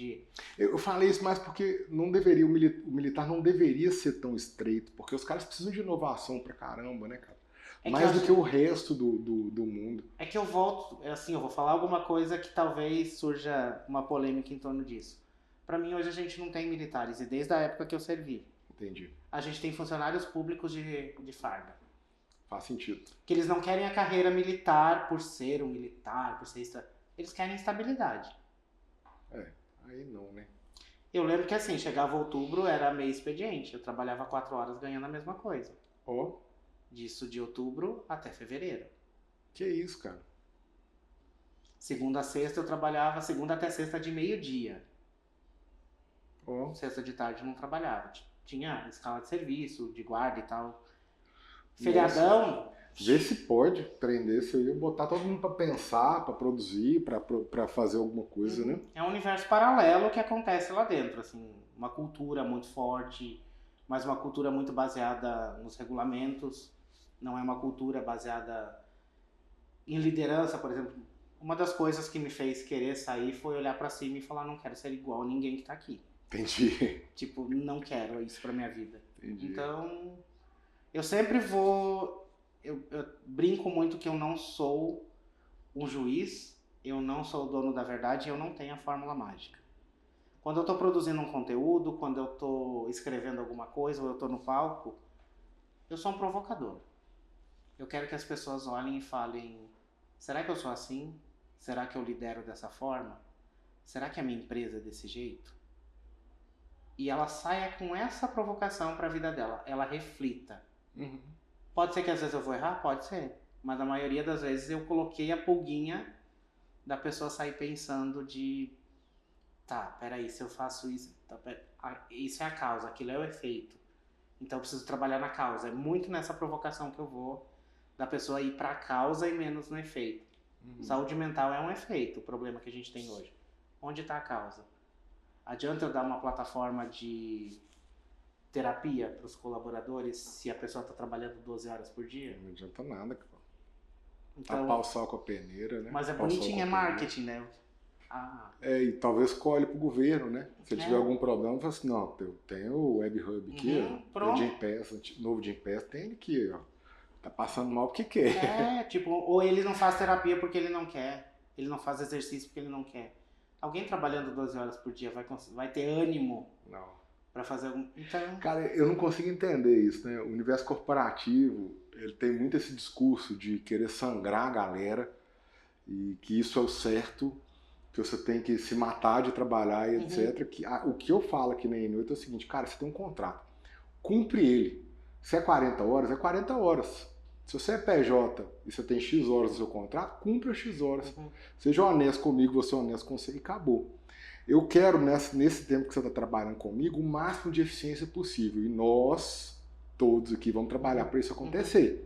Eu falei isso mais porque não deveria, o militar não deveria ser tão estreito, porque os caras precisam de inovação pra caramba, né, cara? Mais do que o resto do mundo. É que eu volto, eu vou falar alguma coisa que talvez surja uma polêmica em torno disso. Pra mim, hoje a gente não tem militares, e desde a época que eu servi. Entendi. A gente tem funcionários públicos de farda. Faz sentido. Que eles não querem a carreira militar por ser um militar, por ser... Eles querem estabilidade. Aí não, né? Eu lembro que assim, chegava outubro, era meio expediente. Eu trabalhava 4 horas ganhando a mesma coisa. Ó, Disso de outubro até fevereiro. que isso, cara. Segunda a sexta eu trabalhava, segunda até sexta de meio-dia. Ó, Sexta de tarde eu não trabalhava. Tinha escala de serviço, de guarda e tal. Feriadão, vê se pode prender, se eu ia botar todo mundo pra pensar, pra produzir, pra fazer alguma coisa, né? é um universo paralelo que acontece lá dentro, assim, uma cultura muito forte, mas uma cultura muito baseada nos regulamentos, não é uma cultura baseada em liderança, por exemplo. Uma das coisas que me fez querer sair foi olhar pra cima e falar, não quero ser igual a ninguém que tá aqui. Entendi. Tipo, não quero isso pra minha vida. Entendi. Então, eu sempre vou... Eu brinco muito que eu não sou um juiz, eu não sou o dono da verdade e eu não tenho a fórmula mágica. Quando eu tô produzindo um conteúdo, quando eu tô escrevendo alguma coisa ou eu tô no palco, eu sou um provocador. Eu quero que as pessoas olhem e falem, será que eu sou assim? Será que eu lidero dessa forma? Será que a minha empresa é desse jeito? E ela saia com essa provocação para a vida dela, ela reflita. Uhum. Pode ser que às vezes eu vou errar? Pode ser. Mas a maioria das vezes eu coloquei a pulguinha da pessoa sair pensando de... Tá, peraí, se eu faço isso... Tá, isso é a causa, aquilo é o efeito. Então eu preciso trabalhar na causa. É muito nessa provocação que eu vou, da pessoa ir para a causa e menos no efeito. Saúde mental é um efeito, o problema que a gente tem hoje. Onde está a causa? Adianta eu dar uma plataforma de terapia para os colaboradores se a pessoa está trabalhando 12 horas por dia? Não adianta nada, cara. Então, Tapar o sol com a peneira, né? mas é Tapar o sol bonitinho, com é a peneira. marketing, né? Ah, E talvez colhe pro governo, né? Se É. tiver algum problema, fala assim, não, tem o Web Hub aqui, Uhum, ó, pronto. o Jam Pass, novo Jam Pass, tem ele aqui, ó. Tá passando mal porque quer. tipo, ou ele não faz terapia porque ele não quer, ele não faz exercício porque ele não quer. Alguém trabalhando 12 horas por dia vai ter ânimo Não. para fazer algum... Então, Cara, eu não consigo entender isso, né? O universo corporativo, ele tem muito esse discurso de querer sangrar a galera e que isso é o certo, que você tem que se matar de trabalhar e etc. O que eu falo aqui na N8 é o seguinte, cara, você tem um contrato, cumpre ele. Se é 40 horas, é 40 horas. Se você é PJ e você tem X horas no seu contrato, cumpra X horas. Seja honesto comigo, você é honesto com você e acabou. Eu quero, nesse tempo que você está trabalhando comigo, o máximo de eficiência possível. E nós, todos aqui, vamos trabalhar para isso acontecer.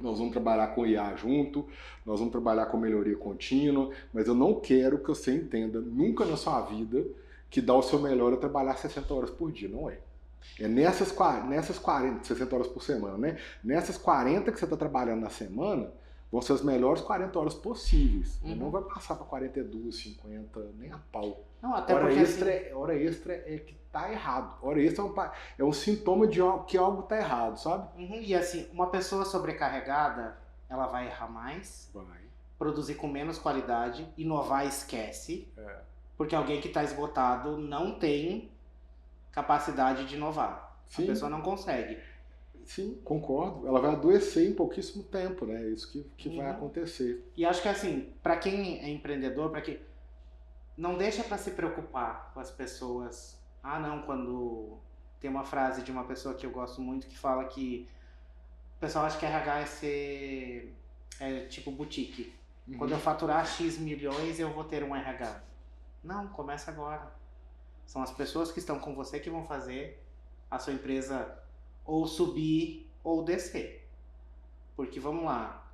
Nós vamos trabalhar com IA junto, nós vamos trabalhar com melhoria contínua, mas eu não quero que você entenda nunca na sua vida que dar o seu melhor é trabalhar 60 horas por dia. Não é. É nessas 40, 60 horas por semana, né? Nessas 40 que você está trabalhando na semana, vão ser as melhores 40 horas possíveis. Não vai passar para 42, 50, nem a pau. não, até Hora porque extra, assim, hora extra é que tá errado. Hora extra é um sintoma de que algo tá errado, sabe? e assim, uma pessoa sobrecarregada, ela vai errar mais, Vai. produzir com menos qualidade, inovar esquece, porque alguém que está esgotado não tem capacidade de inovar. Sim. A pessoa não consegue. Sim, concordo. Ela vai adoecer em pouquíssimo tempo, né? É isso que vai acontecer. E acho que assim, para quem é empreendedor, para quem não deixa para se preocupar com as pessoas. Ah, não, quando tem uma frase de uma pessoa que eu gosto muito que fala que o pessoal acha que RH é tipo boutique. Quando eu faturar X milhões, eu vou ter um RH. Não, começa agora. São as pessoas que estão com você que vão fazer a sua empresa ou subir ou descer. Porque, vamos lá,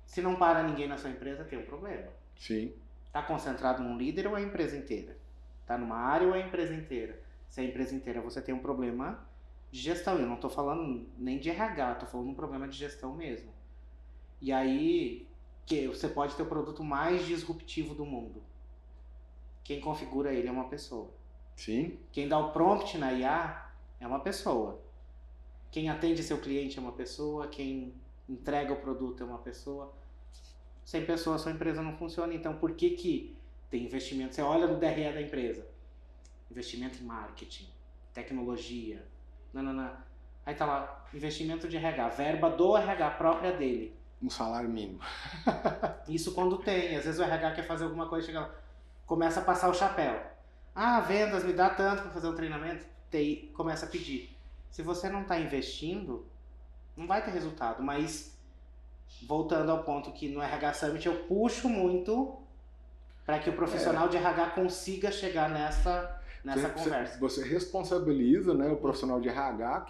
se não para ninguém na sua empresa, tem um problema. Sim. Está concentrado num líder ou é a empresa inteira? Está numa área ou é a empresa inteira? Se é a empresa inteira, você tem um problema de gestão. Eu não estou falando nem de RH, estou falando de um problema de gestão mesmo. E aí, que você pode ter o produto mais disruptivo do mundo. Quem configura ele é uma pessoa. Sim. Quem dá o prompt na IA é uma pessoa. Quem atende seu cliente é uma pessoa. Quem entrega o produto é uma pessoa. Sem pessoa, sua empresa não funciona. Então, por que tem investimento? Você olha no DRE da empresa. Investimento em marketing, tecnologia. Não. Aí tá lá, investimento de RH. Verba do RH própria dele. Um salário mínimo. Isso quando tem. Às vezes o RH quer fazer alguma coisa, chega lá, começa a passar o chapéu. Ah, vendas, me dá tanto para fazer um treinamento. TI começa a pedir. Se você não está investindo, não vai ter resultado. Mas, voltando ao ponto que no RH Summit eu puxo muito para que o profissional de RH consiga chegar nessa conversa. Você responsabiliza, né, o profissional de RH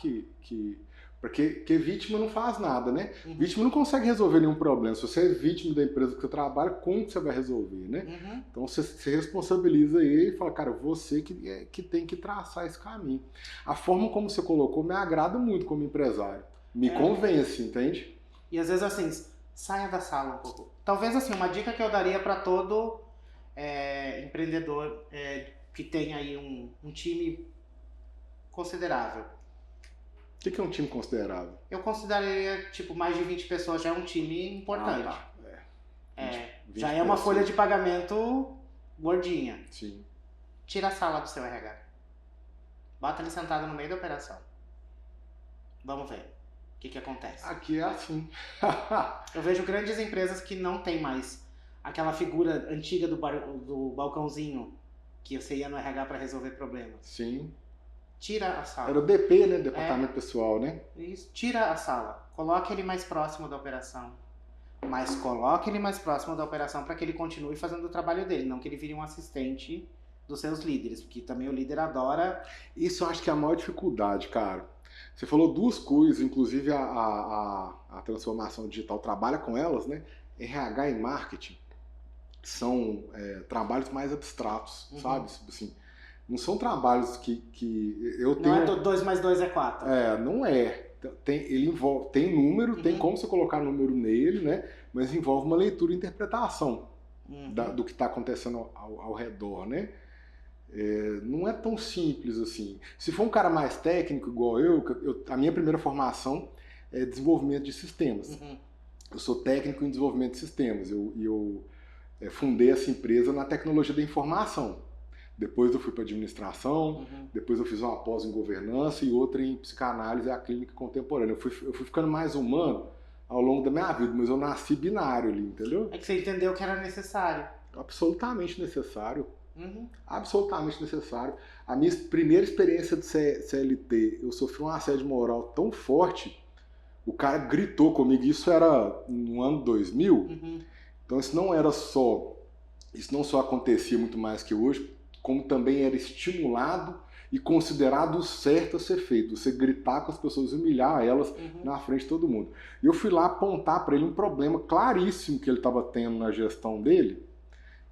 porque vítima não faz nada, né? Vítima não consegue resolver nenhum problema. Se você é vítima da empresa que você trabalha, como que você vai resolver, né? Então você responsabiliza ele e fala, cara, você que tem que traçar esse caminho. A forma como você colocou me agrada muito como empresário. Me convence, entende? E às vezes assim, saia da sala um pouco. Talvez assim, uma dica que eu daria para todo empreendedor que tem aí um time considerável. O que é um time considerável? Eu consideraria, tipo, mais de 20 pessoas já é um time importante. Ah, tá. 20 já é uma folha de pagamento gordinha. Sim. Tira a sala do seu RH. Bota ele sentado no meio da operação. Vamos ver o que acontece. Aqui é assim. Eu vejo grandes empresas que não tem mais aquela figura antiga do balcãozinho que você ia no RH para resolver problemas. Sim. Tira a sala. Era o DP, né? Departamento Pessoal, né? Isso. Tira a sala. Coloque ele mais próximo da operação. Mas coloque ele mais próximo da operação para que ele continue fazendo o trabalho dele. Não que ele vire um assistente dos seus líderes. Porque também o líder adora... Isso eu acho que é a maior dificuldade, cara. Você falou duas coisas, inclusive a transformação digital trabalha com elas, né? RH e marketing são trabalhos mais abstratos, sabe? Assim, não são trabalhos que eu tenho... Não é 2 mais 2 é 4. Não é. Ele envolve, tem número, tem como você colocar número nele, né? Mas envolve uma leitura e interpretação do que está acontecendo ao redor, né? Não é tão simples assim. Se for um cara mais técnico, igual a minha primeira formação é desenvolvimento de sistemas. Eu sou técnico em desenvolvimento de sistemas. Eu fundei essa empresa na tecnologia da informação. Depois eu fui para administração, depois eu fiz uma pós em governança e outra em psicanálise e a clínica contemporânea. Eu fui ficando mais humano ao longo da minha vida, mas eu nasci binário ali, entendeu? É que você entendeu que era necessário. Absolutamente necessário. Absolutamente necessário. A minha primeira experiência de CLT, eu sofri um assédio moral tão forte, o cara gritou comigo, isso era no ano 2000, então isso não só acontecia muito mais que hoje, como também era estimulado e considerado certo a ser feito. Você gritar com as pessoas, humilhar elas na frente de todo mundo. E eu fui lá apontar para ele um problema claríssimo que ele estava tendo na gestão dele,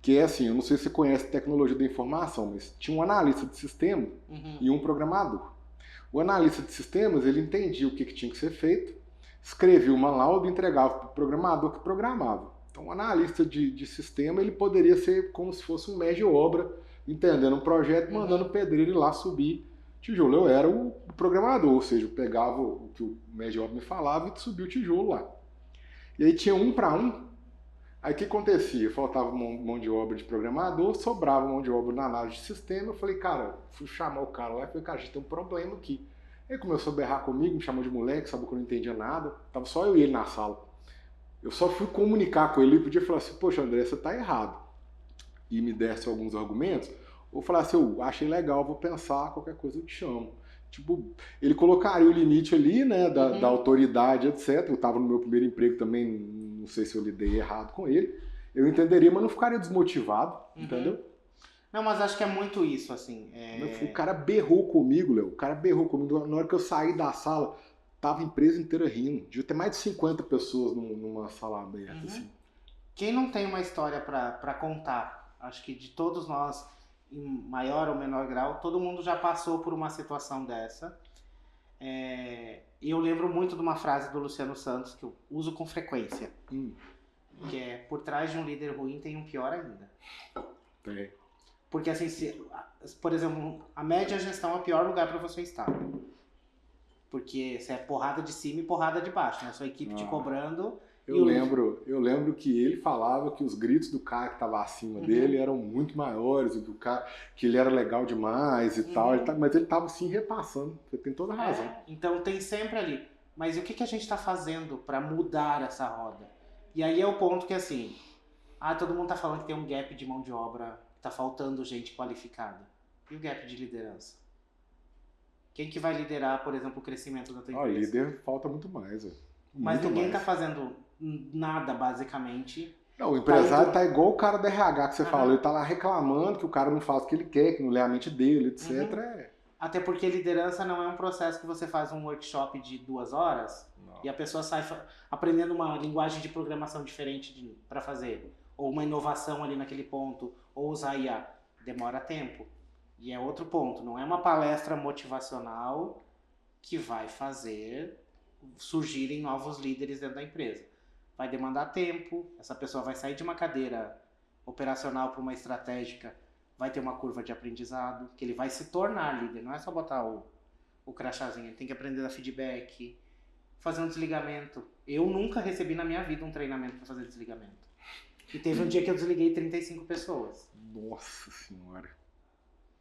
que é assim, eu não sei se você conhece tecnologia da informação, mas tinha um analista de sistema e um programador. O analista de sistemas, ele entendia o que tinha que ser feito, escrevia uma lauda e entregava para o programador que programava. Então o analista de sistema, ele poderia ser como se fosse um médio obra, entendendo um projeto, mandando o pedreiro ir lá subir tijolo. Eu era o programador, ou seja, eu pegava o que o médio obra me falava e subia o tijolo lá. E aí tinha 1 para 1. Aí o que acontecia? Faltava mão de obra de programador, sobrava mão de obra na análise de sistema. Eu falei, cara, fui chamar o cara lá e falei, cara, a gente tem um problema aqui. Ele começou a berrar comigo, me chamou de moleque, sabe que eu não entendia nada. Tava só eu e ele na sala. Eu só fui comunicar com ele e podia falar assim, poxa, André, você tá errado. E me desse alguns argumentos, ou falar assim, eu achei legal, vou pensar, qualquer coisa eu te chamo. Tipo, ele colocaria o limite ali, né, da autoridade, etc. Eu estava no meu primeiro emprego também, não sei se eu lidei errado com ele. Eu entenderia, mas não ficaria desmotivado, entendeu? Não, mas acho que é muito isso, assim. O cara berrou comigo, Léo. O cara berrou comigo. Na hora que eu saí da sala, tava a empresa inteira rindo. Devia ter mais de 50 pessoas numa sala aberta, assim. Quem não tem uma história para contar, acho que de todos nós, em maior ou menor grau, todo mundo já passou por uma situação dessa. E eu lembro muito de uma frase do Luciano Santos, que eu uso com frequência, que é, por trás de um líder ruim tem um pior ainda. Porque assim, por exemplo, a média gestão é o pior lugar para você estar. Porque você é porrada de cima e porrada de baixo, né? A sua equipe te cobrando... Eu lembro que ele falava que os gritos do cara que estava acima dele eram muito maiores, do cara, que ele era legal demais e tal, mas ele estava assim repassando, você tem toda a razão. Então tem sempre ali, mas e o que a gente está fazendo para mudar essa roda? E aí é o ponto que assim, todo mundo está falando que tem um gap de mão de obra, que está faltando gente qualificada. E o gap de liderança? Quem que vai liderar, por exemplo, o crescimento da tua empresa? Líder falta muito mais. Mas ninguém tá fazendo nada, basicamente. Não, o empresário tá igual o cara da RH que você falou. Ele tá lá reclamando que o cara não faz o que ele quer, que não lê a mente dele, etc. Até porque liderança não é um processo que você faz um workshop de 2 horas e a pessoa sai aprendendo uma linguagem de programação diferente para fazer. Ou uma inovação ali naquele ponto. Ou usar IA. Demora tempo. E é outro ponto. Não é uma palestra motivacional que vai fazer surgirem novos líderes dentro da empresa. Vai demandar tempo. Essa pessoa vai sair de uma cadeira operacional para uma estratégica. Vai ter uma curva de aprendizado, que ele vai se tornar líder. Não é só botar o crachazinho, ele tem que aprender a dar feedback, fazer um desligamento. Eu nunca recebi na minha vida um treinamento para fazer desligamento. E teve um dia que eu desliguei 35 pessoas. Nossa Senhora.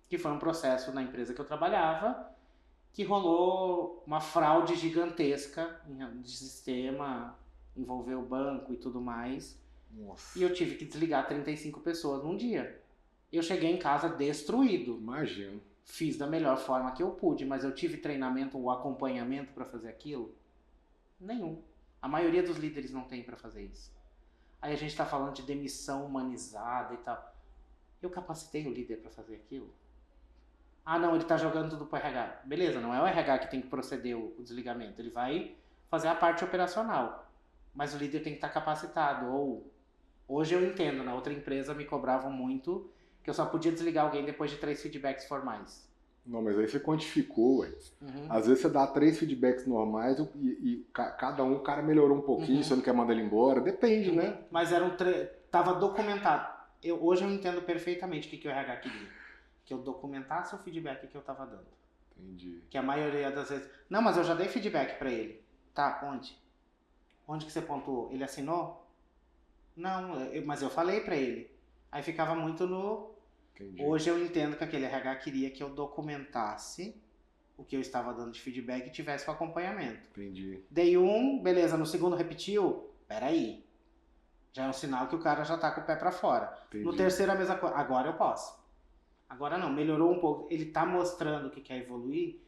Que foi um processo na empresa que eu trabalhava, que rolou uma fraude gigantesca de sistema, envolveu o banco e tudo mais. Nossa. E eu tive que desligar 35 pessoas num dia. Eu cheguei em casa destruído. Imagino. Fiz da melhor forma que eu pude, mas eu tive treinamento ou acompanhamento para fazer aquilo? Nenhum. A maioria dos líderes não tem para fazer isso. Aí a gente está falando de demissão humanizada e tal. Eu capacitei o líder para fazer aquilo? Ah, não, ele está jogando tudo para o RH. Beleza, não é o RH que tem que proceder o desligamento. Ele vai fazer a parte operacional. Mas o líder tem que estar capacitado. Ou hoje eu entendo, na outra empresa me cobravam muito que eu só podia desligar alguém depois de 3 feedbacks formais. Não, mas aí você quantificou, ué. Às vezes você dá 3 feedbacks normais e cada um, o cara melhorou um pouquinho, você não quer mandar ele embora, depende, né? Mas tava documentado. Hoje eu entendo perfeitamente o que o RH queria. Que eu documentasse o feedback que eu tava dando. Entendi. Que a maioria das vezes... Não, mas eu já dei feedback pra ele. Tá, onde? Onde que você pontuou? Ele assinou? Não, mas eu falei pra ele. Aí ficava muito no... Entendi. Hoje eu entendo que aquele RH queria que eu documentasse o que eu estava dando de feedback e tivesse o acompanhamento. Entendi. Dei beleza, no segundo repetiu, peraí. Já é um sinal que o cara já tá com o pé pra fora. Entendi. No terceiro a mesma coisa, agora eu posso. Agora não, melhorou um pouco. Ele tá mostrando que quer evoluir,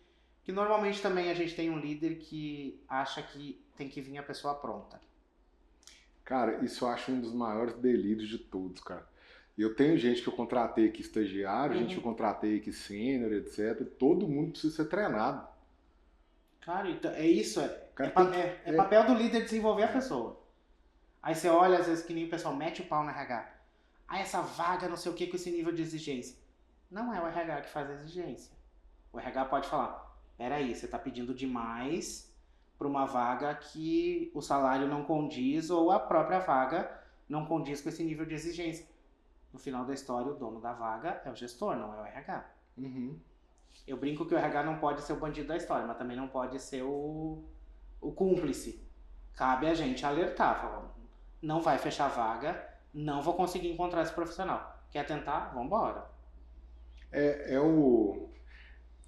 que normalmente também a gente tem um líder que acha que tem que vir a pessoa pronta. Cara, isso eu acho um dos maiores delírios de todos, cara. Eu tenho gente que eu contratei aqui estagiário, gente que eu contratei aqui sênior, etc. Todo mundo precisa ser treinado. Cara, então, é isso. É papel do líder desenvolver a pessoa. Aí você olha, às vezes, que nem o pessoal mete o pau no RH. Ah, essa vaga, não sei o que, com esse nível de exigência. Não é o RH que faz a exigência. O RH pode falar, peraí, você está pedindo demais para uma vaga que o salário não condiz ou a própria vaga não condiz com esse nível de exigência. No final da história, o dono da vaga é o gestor, não é o RH. Eu brinco que o RH não pode ser o bandido da história, mas também não pode ser o cúmplice. Cabe a gente alertar, falando, não vai fechar a vaga, não vou conseguir encontrar esse profissional. Quer tentar? Vambora.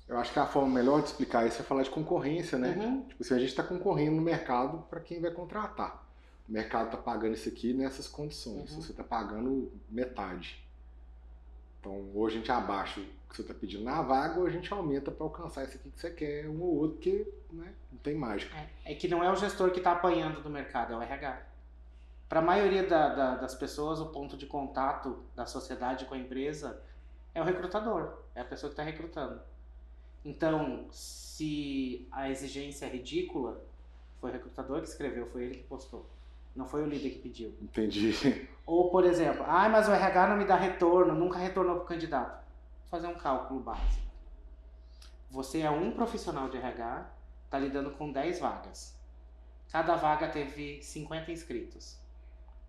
Eu acho que a forma melhor de explicar isso é falar de concorrência, né? Tipo assim, a gente está concorrendo no mercado para quem vai contratar. O mercado está pagando isso aqui nessas condições. Você está pagando metade. Então, ou a gente abaixa o que você está pedindo na vaga, ou a gente aumenta para alcançar isso aqui que você quer, um ou outro, porque, né, não tem mágica. É que não é o gestor que está apanhando do mercado, é o RH. Para a maioria das pessoas, o ponto de contato da sociedade com a empresa é o recrutador, é a pessoa que está recrutando. Então, se a exigência é ridícula, foi o recrutador que escreveu, foi ele que postou. Não foi o líder que pediu. Entendi. Ou, por exemplo, mas o RH não me dá retorno, nunca retornou para o candidato. Vou fazer um cálculo básico. Você é um profissional de RH, está lidando com 10 vagas. Cada vaga teve 50 inscritos.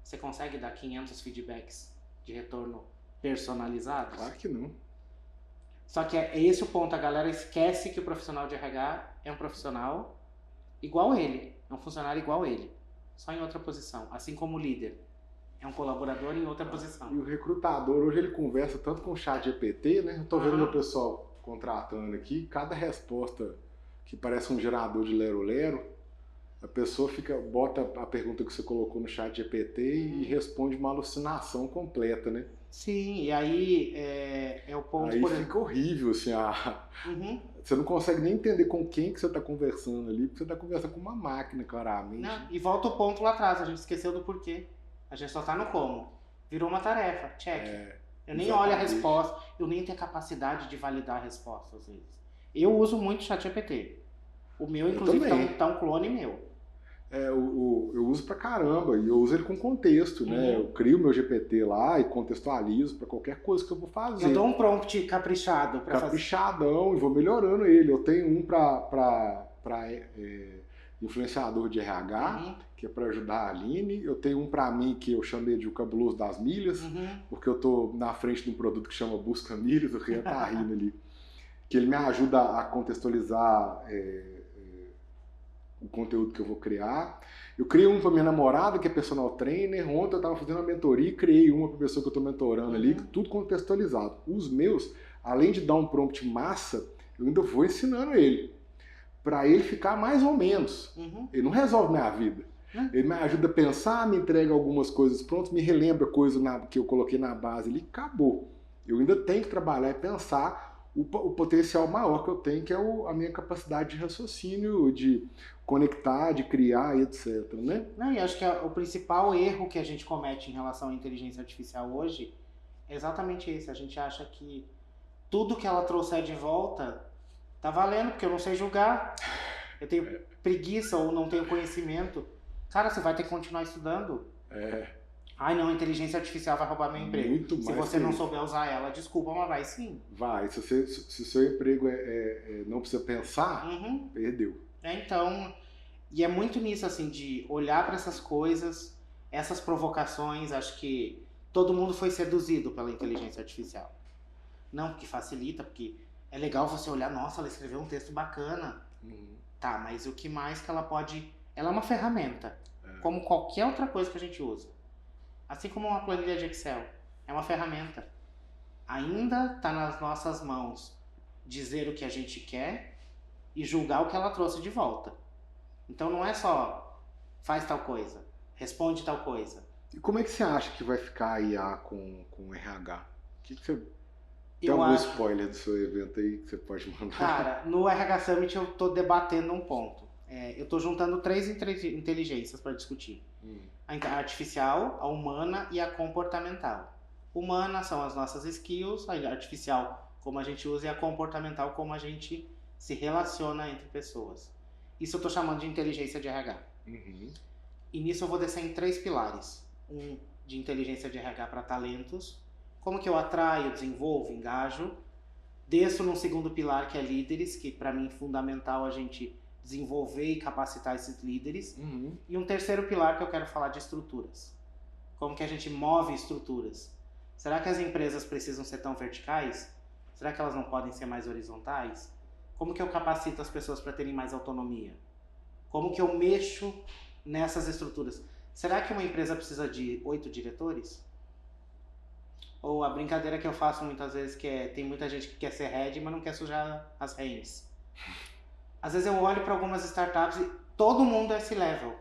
Você consegue dar 500 feedbacks de retorno personalizados? Claro que não. Só que é esse o ponto, a galera esquece que o profissional de RH é um profissional igual ele, é um funcionário igual ele, só em outra posição, assim como o líder é um colaborador em outra posição. E o recrutador, hoje ele conversa tanto com o chat GPT, né? Eu tô vendo meu pessoal contratando aqui, cada resposta que parece um gerador de lero-lero, a pessoa bota a pergunta que você colocou no chat GPT e responde uma alucinação completa, né? Sim, e aí é o ponto, Aí por exemplo. fica horrível, assim, Uhum. você não consegue nem entender com quem que você está conversando ali, porque você está conversando com uma máquina, claramente. Não, e volta o ponto lá atrás, a gente esqueceu do porquê. A gente só tá no como. Virou uma tarefa, check. Eu nem olho a Exatamente. resposta, eu nem tenho a capacidade de validar a resposta às vezes. Eu uso muito o ChatGPT. O meu, Eu inclusive, também. tá um clone meu. Eu uso pra caramba, e eu uso ele com contexto, né? Eu crio meu GPT lá e contextualizo para qualquer coisa que eu vou fazer. Eu dou um prompt caprichado para fazer. Caprichadão, e vou melhorando ele. Eu tenho um para influenciador de RH, que é para ajudar a Aline. Eu tenho um para mim que eu chamei de o cabuloso das milhas, porque eu tô na frente de um produto que chama Busca Milhas, o Rian tá rindo ali. Que ele me ajuda a contextualizar o conteúdo que eu vou criar. Eu criei um para minha namorada, que é personal trainer. Ontem eu estava fazendo uma mentoria e criei uma para a pessoa que eu estou mentorando ali, tudo contextualizado. Os meus, além de dar um prompt massa, eu ainda vou ensinando ele, para ele ficar mais ou menos. Ele não resolve minha vida. Ele me ajuda a pensar, me entrega algumas coisas prontas, me relembra coisas que eu coloquei na base ali, acabou. Eu ainda tenho que trabalhar e pensar o potencial maior que eu tenho, que é a minha capacidade de raciocínio, de conectar, de criar e etc, né? Não, e acho que o principal erro que a gente comete em relação à inteligência artificial hoje é exatamente esse. A gente acha que tudo que ela trouxer de volta tá valendo, porque eu não sei julgar, eu tenho preguiça ou não tenho conhecimento. Cara, você vai ter que continuar estudando. Ai não, a inteligência artificial vai roubar meu emprego. Muito Se mais você não souber usar ela, desculpa, mas vai sim. Vai, se o seu emprego não precisa pensar, perdeu. Então, e é muito nisso assim, de olhar para essas coisas, essas provocações. Acho que todo mundo foi seduzido pela inteligência artificial. Não, porque facilita, porque é legal você olhar, nossa, ela escreveu um texto bacana. Tá, mas o que mais que ela pode... Ela é uma ferramenta, como qualquer outra coisa que a gente usa. Assim como uma planilha de Excel, é uma ferramenta. Ainda está nas nossas mãos dizer o que a gente quer e julgar o que ela trouxe de volta. Então não é só faz tal coisa, responde tal coisa. E como é que você acha que vai ficar a IA com o RH? Tem algum spoiler do seu evento aí que você pode mandar? Cara, no RH Summit eu tô debatendo um ponto. Eu tô juntando 3 inteligências para discutir. A artificial, a humana e a comportamental. Humana são as nossas skills, a artificial como a gente usa e a comportamental como a gente se relaciona entre pessoas. Isso eu tô chamando de inteligência de RH. E nisso eu vou descer em 3 pilares. Um de inteligência de RH para talentos, como que eu atraio, desenvolvo, engajo. Desço num segundo pilar que é líderes, que para mim é fundamental a gente desenvolver e capacitar esses líderes. E um terceiro pilar que eu quero falar de estruturas. Como que a gente move estruturas? Será que as empresas precisam ser tão verticais? Será que elas não podem ser mais horizontais? Como que eu capacito as pessoas para terem mais autonomia? Como que eu mexo nessas estruturas? Será que uma empresa precisa de 8 diretores? Ou a brincadeira que eu faço muitas vezes, que tem muita gente que quer ser head, mas não quer sujar as reins. Às vezes eu olho para algumas startups e todo mundo é esse level.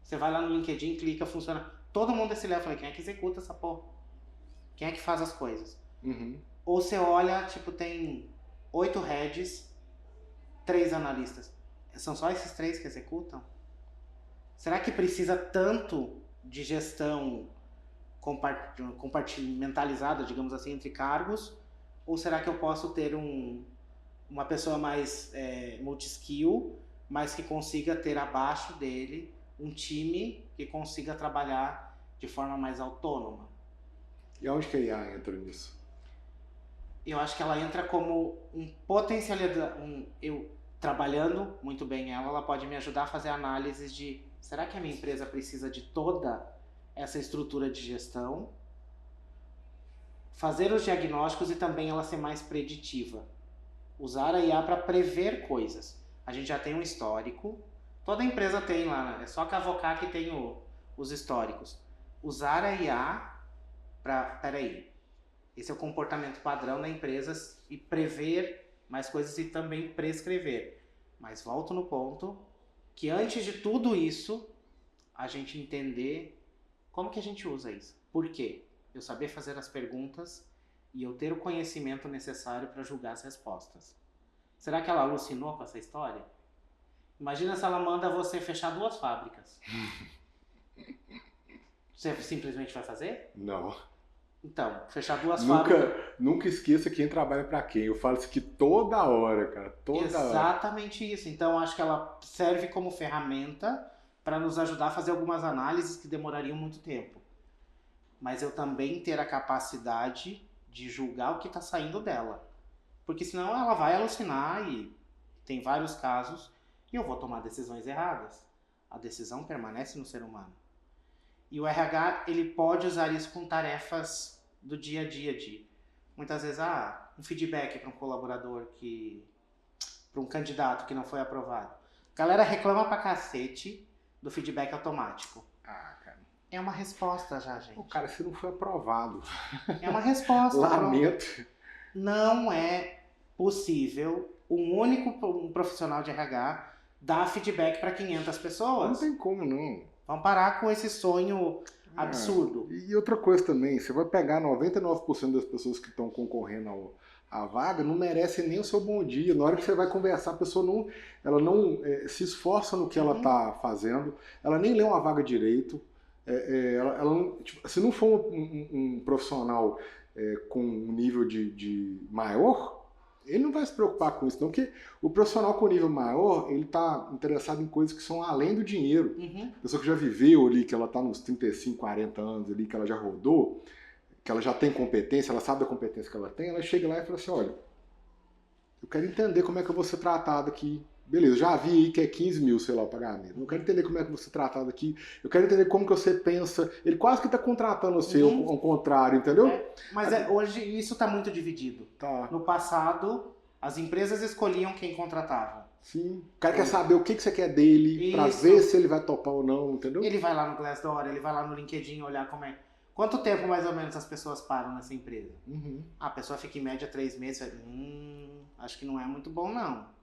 Você vai lá no LinkedIn, clica, funciona. Todo mundo é esse level. Eu falei, quem é que executa essa porra? Quem é que faz as coisas? Ou você olha, tipo, tem 8 heads, 3 analistas. São só esses 3 que executam? Será que precisa tanto de gestão compartimentalizada, digamos assim, entre cargos? Ou será que eu posso ter uma pessoa mais multi-skill, mas que consiga ter abaixo dele um time que consiga trabalhar de forma mais autônoma? E onde que a IA entra nisso? Eu acho que ela entra como um potencializador. Eu trabalhando muito bem ela pode me ajudar a fazer análises de será que a minha empresa precisa de toda essa estrutura de gestão? Fazer os diagnósticos e também ela ser mais preditiva. Usar a IA para prever coisas. A gente já tem um histórico, toda empresa tem lá, né? É só cavocar que tem os históricos. Usar a IA para, peraí, esse é o comportamento padrão da empresa e prever mais coisas e também prescrever. Mas volto no ponto que antes de tudo isso, a gente entender como que a gente usa isso. Por quê? eu saber fazer as perguntas e eu ter o conhecimento necessário para julgar as respostas. Será que ela alucinou com essa história? Imagina se ela manda você fechar 2 fábricas. Você simplesmente vai fazer? Não. Então, fechar 2 fábricas... Nunca esqueça quem trabalha para quem. Eu falo isso aqui toda hora, cara. Exatamente isso. Então, acho que ela serve como ferramenta para nos ajudar a fazer algumas análises que demorariam muito tempo. Mas eu também ter a capacidade de julgar o que está saindo dela. Porque senão ela vai alucinar e tem vários casos e eu vou tomar decisões erradas. A decisão permanece no ser humano. E o RH, ele pode usar isso com tarefas do dia a dia de muitas vezes, um feedback para um colaborador para um candidato que não foi aprovado. A galera reclama pra cacete do feedback automático. Cara. É uma resposta já, gente. Cara, você não foi aprovado. É uma resposta. Lamento. Não é possível um profissional de RH dar feedback para 500 pessoas. Não tem como, não. Vamos parar com esse sonho absurdo. E outra coisa também, você vai pegar 99% das pessoas que estão concorrendo à vaga, não merecem nem o seu bom dia. Na hora que você vai conversar, a pessoa não se esforça no que ela está fazendo, ela nem lê uma vaga direito. Se não for um profissional com um nível de maior, ele não vai se preocupar com isso, não, porque o profissional com nível maior, ele está interessado em coisas que são além do dinheiro. A pessoa que já viveu ali, que ela está nos 35, 40 anos ali, que ela já rodou, que ela já tem competência, ela sabe da competência que ela tem, ela chega lá e fala assim, olha, eu quero entender como é que eu vou ser tratado aqui. Beleza, já vi aí que é 15 mil, sei lá, o pagamento. Eu quero entender como é que eu vou ser tratado aqui. Eu quero entender como que você pensa. Ele quase que está contratando você, ao contrário, entendeu? Mas hoje isso está muito dividido. Tá. No passado, as empresas escolhiam quem contratava. Sim. O cara quer saber o que você quer dele, para ver se ele vai topar ou não, entendeu? Ele vai lá no Glassdoor, ele vai lá no LinkedIn olhar como é. Quanto tempo mais ou menos as pessoas param nessa empresa? A pessoa fica em média 3 meses. Acho que não é muito bom, não.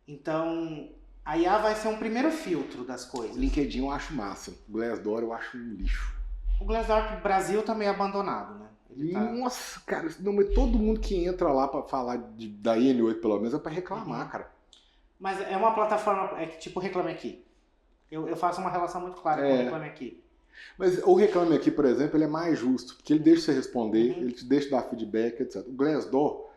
Então, a IA vai ser um primeiro filtro das coisas. O LinkedIn eu acho massa. O Glassdoor eu acho um lixo. O Glassdoor no Brasil tá meio abandonado, né? Nossa, cara, não, mas todo mundo que entra lá pra falar da N8 pelo menos é pra reclamar, cara. Mas é uma plataforma, é que tipo Reclame Aqui. Eu faço uma relação muito clara com o Reclame Aqui. Mas o Reclame Aqui, por exemplo, ele é mais justo, porque ele deixa você responder, ele te deixa dar feedback, etc. O Glassdoor,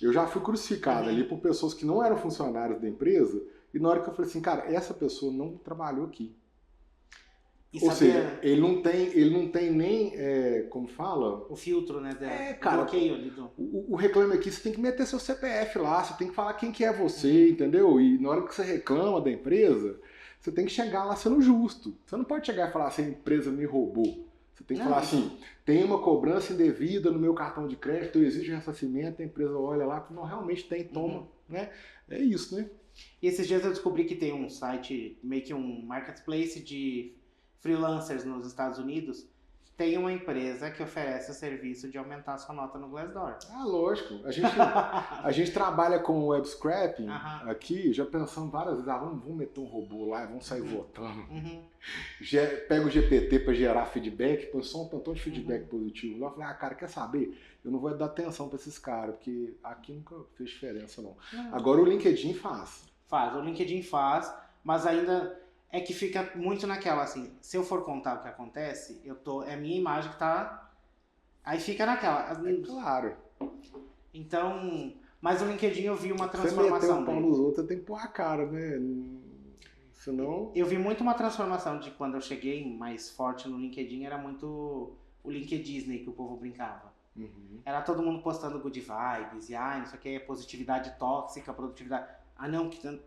eu já fui crucificado ali por pessoas que não eram funcionários da empresa, e na hora que eu falei assim, cara, essa pessoa não trabalhou aqui. Ou seja, ele não tem nem, como fala? O filtro, né? Cara, bloqueio ali o Reclame Aqui, você tem que meter seu CPF lá, você tem que falar quem que é você, entendeu? E na hora que você reclama da empresa, você tem que chegar lá sendo justo. Você não pode chegar e falar assim, a empresa me roubou. Você tem que falar assim, tem uma cobrança indevida no meu cartão de crédito, eu exijo ressarcimento, a empresa olha lá, não, realmente tem, toma, né? É isso, né? E esses dias eu descobri que tem um site, meio que um marketplace de freelancers nos Estados Unidos. Tem uma empresa que oferece o serviço de aumentar a sua nota no Glassdoor. Lógico. A gente trabalha com web scraping aqui, já pensando várias vezes, vamos meter um robô lá, vamos sair votando. Pega o GPT para gerar feedback, põe só um tantão de feedback positivo lá. Eu falei, cara, quer saber? Eu não vou dar atenção para esses caras, porque aqui nunca fez diferença, não. Agora o LinkedIn faz. O LinkedIn faz, mas ainda... É que fica muito naquela, assim, se eu for contar o que acontece, é a minha imagem que tá... Aí fica naquela. Claro. Então, mas o LinkedIn eu vi uma transformação. Você meter o pau nos outros, tem que pôr a cara, né? Senão... Eu vi muito uma transformação de quando eu cheguei mais forte no LinkedIn, era muito o LinkedIn que o povo brincava. Era todo mundo postando good vibes, e não sei o que, positividade tóxica, produtividade... não, que...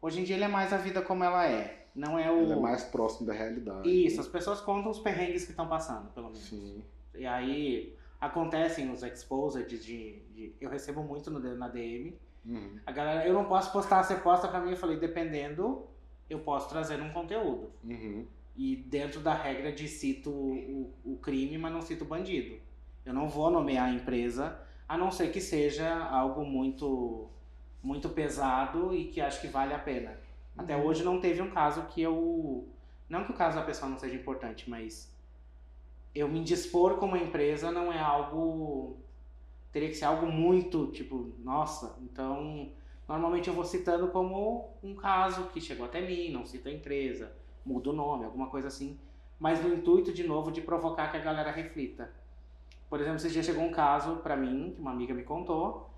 Hoje em dia ele é mais a vida como ela é. Não é Ele é mais próximo da realidade. Isso, as pessoas contam os perrengues que estão passando, pelo menos. Sim. E aí acontecem os exposed eu recebo muito na DM. A galera, eu não posso postar, você posta pra mim. Eu falei, dependendo, eu posso trazer um conteúdo. E dentro da regra de cito o crime, mas não cito o bandido. Eu não vou nomear a empresa, a não ser que seja algo muito pesado e que acho que vale a pena. Até hoje não teve um caso que eu... Não que o caso da pessoa não seja importante, mas eu me indispor como empresa não é algo... Teria que ser algo muito, tipo, nossa, então... Normalmente eu vou citando como um caso que chegou até mim, não cito a empresa, mudo o nome, alguma coisa assim, mas no intuito, de novo, de provocar que a galera reflita. Por exemplo, esses dias chegou um caso pra mim, que uma amiga me contou,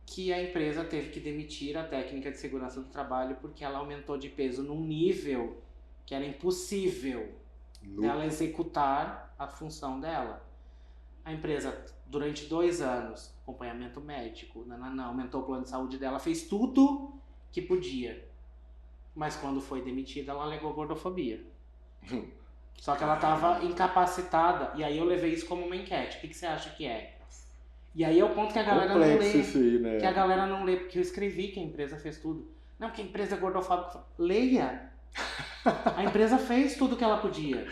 que a empresa teve que demitir a técnica de segurança do trabalho porque ela aumentou de peso num nível que era impossível dela executar a função dela. A empresa, durante 2 anos, acompanhamento médico, aumentou o plano de saúde dela, fez tudo que podia. Mas quando foi demitida, ela alegou gordofobia. Só que ela estava incapacitada. E aí eu levei isso como uma enquete. O que você acha que é? E aí é o ponto que a galera não lê. Isso aí, né? Que a galera não lê, porque eu escrevi que a empresa fez tudo. Não, porque a empresa é gordofóbica. Leia! A empresa fez tudo que ela podia.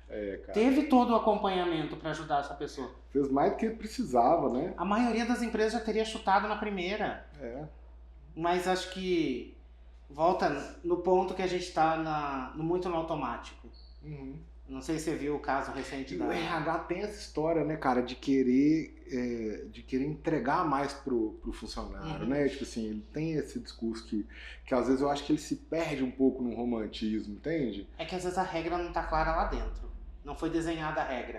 Cara. Teve todo o acompanhamento para ajudar essa pessoa. Fez mais do que precisava, né? A maioria das empresas já teria chutado na primeira. Mas acho que volta no ponto que a gente está muito no automático. Uhum. Não sei se você viu o caso recente e da... O RH tem essa história, né, cara, de querer entregar mais pro funcionário, né? Tipo assim, ele tem esse discurso que às vezes eu acho que ele se perde um pouco no romantismo, entende? É que às vezes a regra não tá clara lá dentro. Não foi desenhada a regra.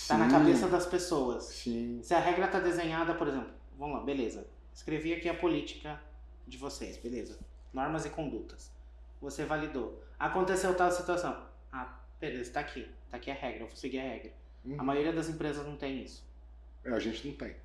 Tá Sim. na cabeça das pessoas. Sim. Se a regra tá desenhada, por exemplo, vamos lá, beleza. Escrevi aqui a política de vocês, beleza. Normas e condutas. Você validou. Aconteceu tal situação. Ah, beleza, tá aqui a regra, eu vou seguir a regra. A maioria das empresas não tem isso. A gente não tem.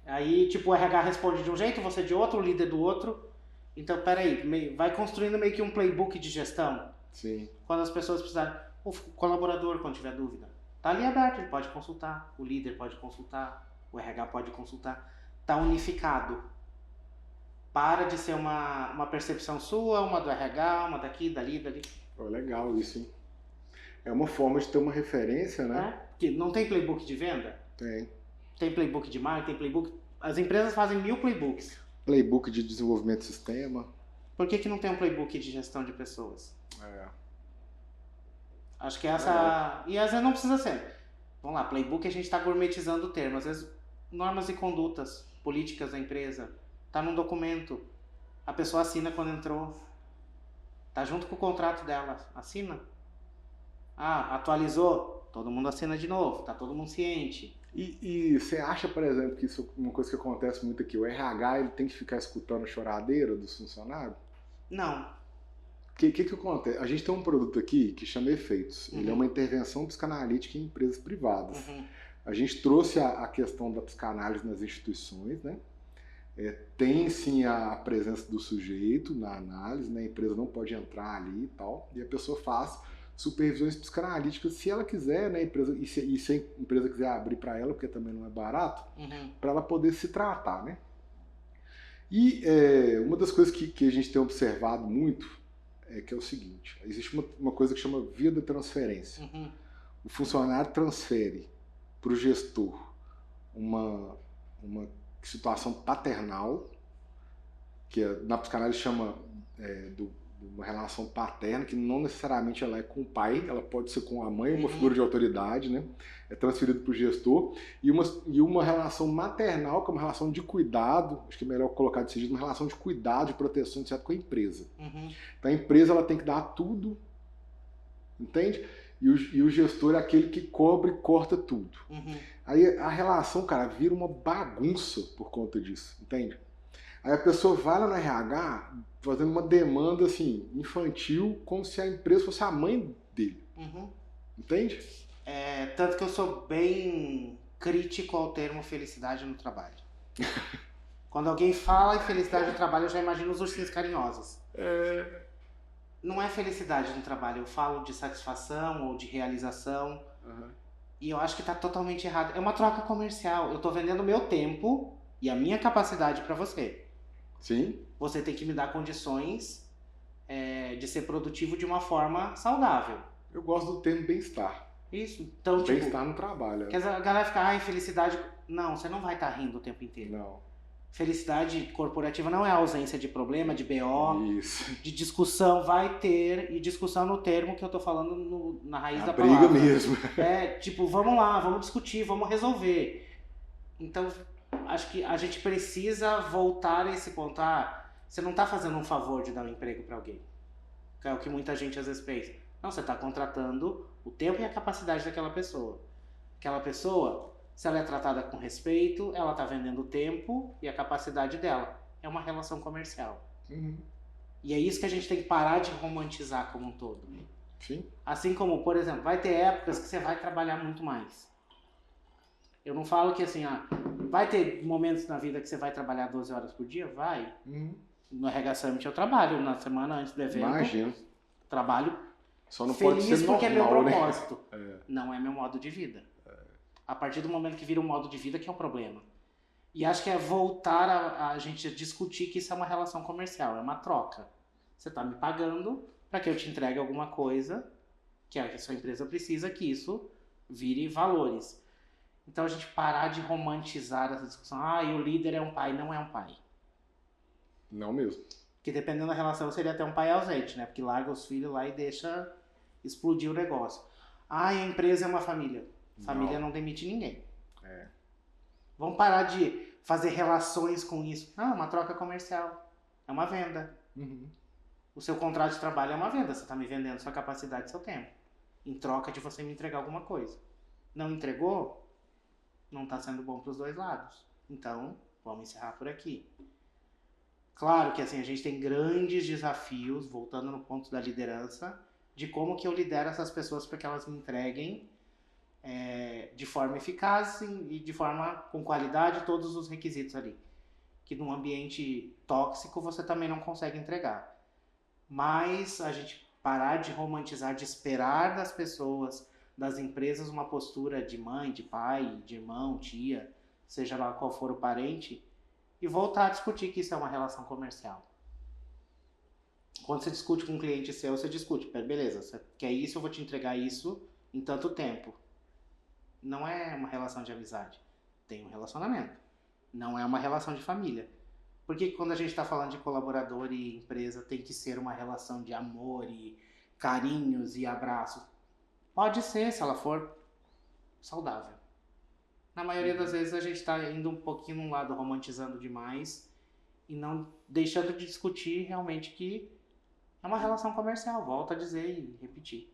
Aí, tipo, o RH responde de um jeito, você de outro, o líder do outro. Então, peraí, vai construindo meio que um playbook de gestão. Sim. Quando as pessoas precisarem. O colaborador, quando tiver dúvida, tá ali aberto, ele pode consultar. O líder pode consultar. O RH pode consultar. Tá unificado. Para de ser uma percepção sua, uma do RH, uma daqui, dali. Legal isso, hein? É uma forma de ter uma referência, né? Porque não tem playbook de venda? Tem playbook de marketing, tem playbook... As empresas fazem 1000 playbooks. Playbook de desenvolvimento de sistema. Por que não tem um playbook de gestão de pessoas? Acho que essa... E às vezes não precisa ser. Vamos lá, playbook a gente está gourmetizando o termo. Às vezes, normas e condutas, políticas da empresa, tá num documento. A pessoa assina quando entrou. Tá junto com o contrato dela. Assina. Atualizou. Todo mundo assina de novo. Tá todo mundo ciente. E você acha, por exemplo, que isso é uma coisa que acontece muito aqui? O RH ele tem que ficar escutando a choradeira dos funcionários? Não. O que acontece? A gente tem um produto aqui que chama Efeitos. Ele é uma intervenção psicanalítica em empresas privadas. A gente trouxe a questão da psicanálise nas instituições, né? Tem sim a presença do sujeito na análise, né? A empresa não pode entrar ali e tal, e a pessoa faz supervisões psicanalíticas se ela quiser, né? E se a empresa quiser abrir para ela, porque também não é barato, para ela poder se tratar, né? E uma das coisas que a gente tem observado muito é que é o seguinte: existe uma coisa que chama via da transferência. O funcionário transfere para o gestor uma situação paternal, que na psicanálise chama de uma relação paterna, que não necessariamente ela é com o pai, ela pode ser com a mãe, uma figura de autoridade, né? É transferido para o gestor, e uma relação maternal, que é uma relação de cuidado, acho que é melhor colocar desse jeito, uma relação de cuidado, de proteção, etc., com a empresa. Então a empresa ela tem que dar tudo, entende? E o gestor é aquele que cobre e corta tudo. Aí a relação, cara, vira uma bagunça por conta disso, entende? Aí a pessoa vai lá no RH fazendo uma demanda assim, infantil, como se a empresa fosse a mãe dele. Entende? Tanto que eu sou bem crítico ao termo felicidade no trabalho. Quando alguém fala em felicidade no trabalho, eu já imagino os ursinhos carinhosos. Não é felicidade no trabalho, eu falo de satisfação ou de realização. E eu acho que tá totalmente errado. É uma troca comercial. Eu tô vendendo o meu tempo e a minha capacidade para você. Sim. Você tem que me dar condições de ser produtivo de uma forma saudável. Eu gosto do termo bem-estar. Isso. Então, bem-estar no trabalho. Porque a galera fica, felicidade... Não, você não vai estar rindo o tempo inteiro. Não. Felicidade corporativa não é ausência de problema, de BO, Isso. de discussão, vai ter, e discussão no termo que eu tô falando na raiz da briga palavra. mesmo. Tipo, vamos lá, vamos discutir, vamos resolver. Então, acho que a gente precisa voltar a esse ponto. Você não tá fazendo um favor de dar um emprego para alguém. Que é o que muita gente às vezes pensa. Não, você tá contratando o tempo e a capacidade daquela pessoa. Aquela pessoa, se ela é tratada com respeito, ela tá vendendo o tempo e a capacidade dela. É uma relação comercial. Uhum. E é isso que a gente tem que parar de romantizar como um todo. Sim. Assim como, por exemplo, vai ter épocas que você vai trabalhar muito mais. Eu não falo que assim, vai ter momentos na vida que você vai trabalhar 12 horas por dia? Vai. Uhum. No RH Summit eu trabalho, na semana antes do evento. Imagino. Trabalho Só não feliz pode ser porque normal, é meu né? propósito. Não é meu modo de vida. A partir do momento que vira um modo de vida que é o problema. E acho que é voltar a gente discutir que isso é uma relação comercial, é uma troca. Você está me pagando para que eu te entregue alguma coisa que a sua empresa precisa, que isso vire valores. Então a gente parar de romantizar essa discussão. E o líder é um pai. Não é um pai. Não mesmo. Porque dependendo da relação seria até um pai ausente, né? Porque larga os filhos lá e deixa explodir o negócio. A empresa é uma família. Família não demite ninguém. Vamos parar de fazer relações com isso. Uma troca comercial. É uma venda. Uhum. O seu contrato de trabalho é uma venda. Você está me vendendo sua capacidade, seu tempo. Em troca de você me entregar alguma coisa. Não entregou? Não está sendo bom para os dois lados. Então, vamos encerrar por aqui. Claro que assim, a gente tem grandes desafios, voltando no ponto da liderança, de como que eu lidero essas pessoas para que elas me entreguem de forma eficaz e de forma com qualidade todos os requisitos ali. Que num ambiente tóxico você também não consegue entregar. Mas a gente parar de romantizar, de esperar das pessoas, das empresas, uma postura de mãe, de pai, de irmão, tia, seja lá qual for o parente, e voltar a discutir que isso é uma relação comercial. Quando você discute com um cliente seu, você discute, beleza, você quer isso, eu vou te entregar isso em tanto tempo. Não é uma relação de amizade. Tem um relacionamento. Não é uma relação de família. Por que quando a gente está falando de colaborador e empresa tem que ser uma relação de amor e carinhos e abraços? Pode ser, se ela for saudável. Na maioria das vezes a gente está indo um pouquinho num lado romantizando demais e não deixando de discutir realmente que é uma relação comercial. Volto a dizer e repetir.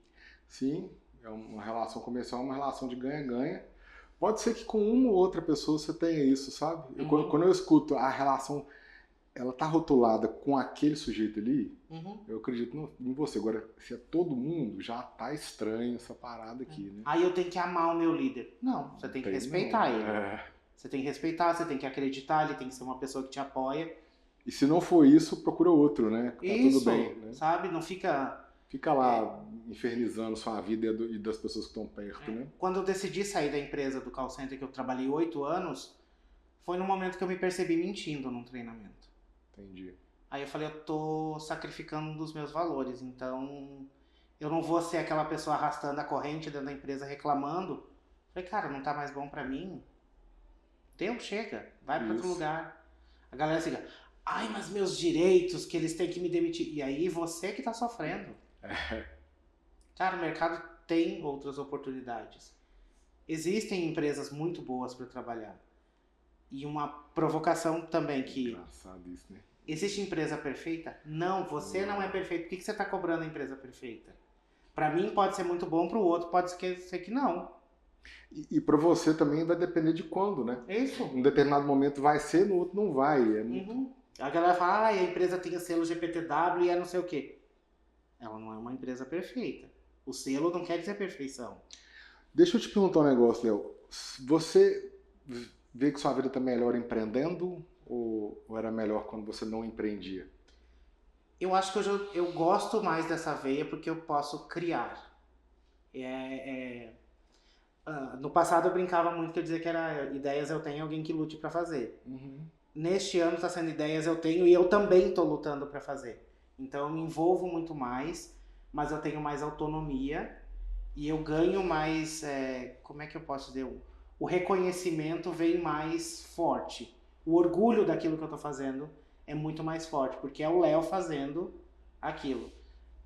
Sim, é uma relação comercial, uma relação de ganha-ganha. Pode ser que com uma ou outra pessoa você tenha isso, sabe? Quando eu escuto a relação, ela tá rotulada com aquele sujeito ali, eu acredito em você. Agora, se é todo mundo, já tá estranho essa parada aqui, né? Aí eu tenho que amar o meu líder. Não, você tem que respeitar ele. Você tem que respeitar, você tem que acreditar, ele tem que ser uma pessoa que te apoia. E se não for isso, procura outro, né? Tá isso, tudo bem, né? Sabe? Não fica... Fica lá infernizando sua vida e das pessoas que estão perto, né? Quando eu decidi sair da empresa do call center que eu trabalhei 8 anos, foi no momento que eu me percebi mentindo num treinamento. Entendi. Aí eu falei, eu tô sacrificando um dos meus valores, então eu não vou ser aquela pessoa arrastando a corrente dentro da empresa reclamando. Falei, cara, não tá mais bom pra mim? Chega, vai pra outro lugar. A galera fica, mas meus direitos, que eles têm que me demitir. E aí você que tá sofrendo. Cara, o mercado tem outras oportunidades. Existem empresas muito boas para trabalhar. E uma provocação também que... Engraçado isso, né? Existe empresa perfeita? Não, você não é perfeito. Por que você está cobrando a empresa perfeita? Para mim pode ser muito bom, para o outro pode ser que não. E para você também vai depender de quando, né? Isso. Em um determinado momento vai ser, no outro não vai. A galera fala, a empresa tem o selo GPTW e é não sei o quê. Ela não é uma empresa perfeita. O selo não quer dizer perfeição. Deixa eu te perguntar um negócio, Léo. Você vê que sua vida está melhor empreendendo ou era melhor quando você não empreendia? Eu acho que hoje eu gosto mais dessa veia porque eu posso criar. No passado eu brincava muito que eu dizia que era ideias eu tenho, alguém que lute para fazer. Neste ano está sendo ideias eu tenho e eu também estou lutando para fazer. Então eu me envolvo muito mais, mas eu tenho mais autonomia e eu ganho mais, como é que eu posso dizer? O reconhecimento vem mais forte. o orgulho daquilo que eu tô fazendo é muito mais forte, porque é o Léo fazendo aquilo.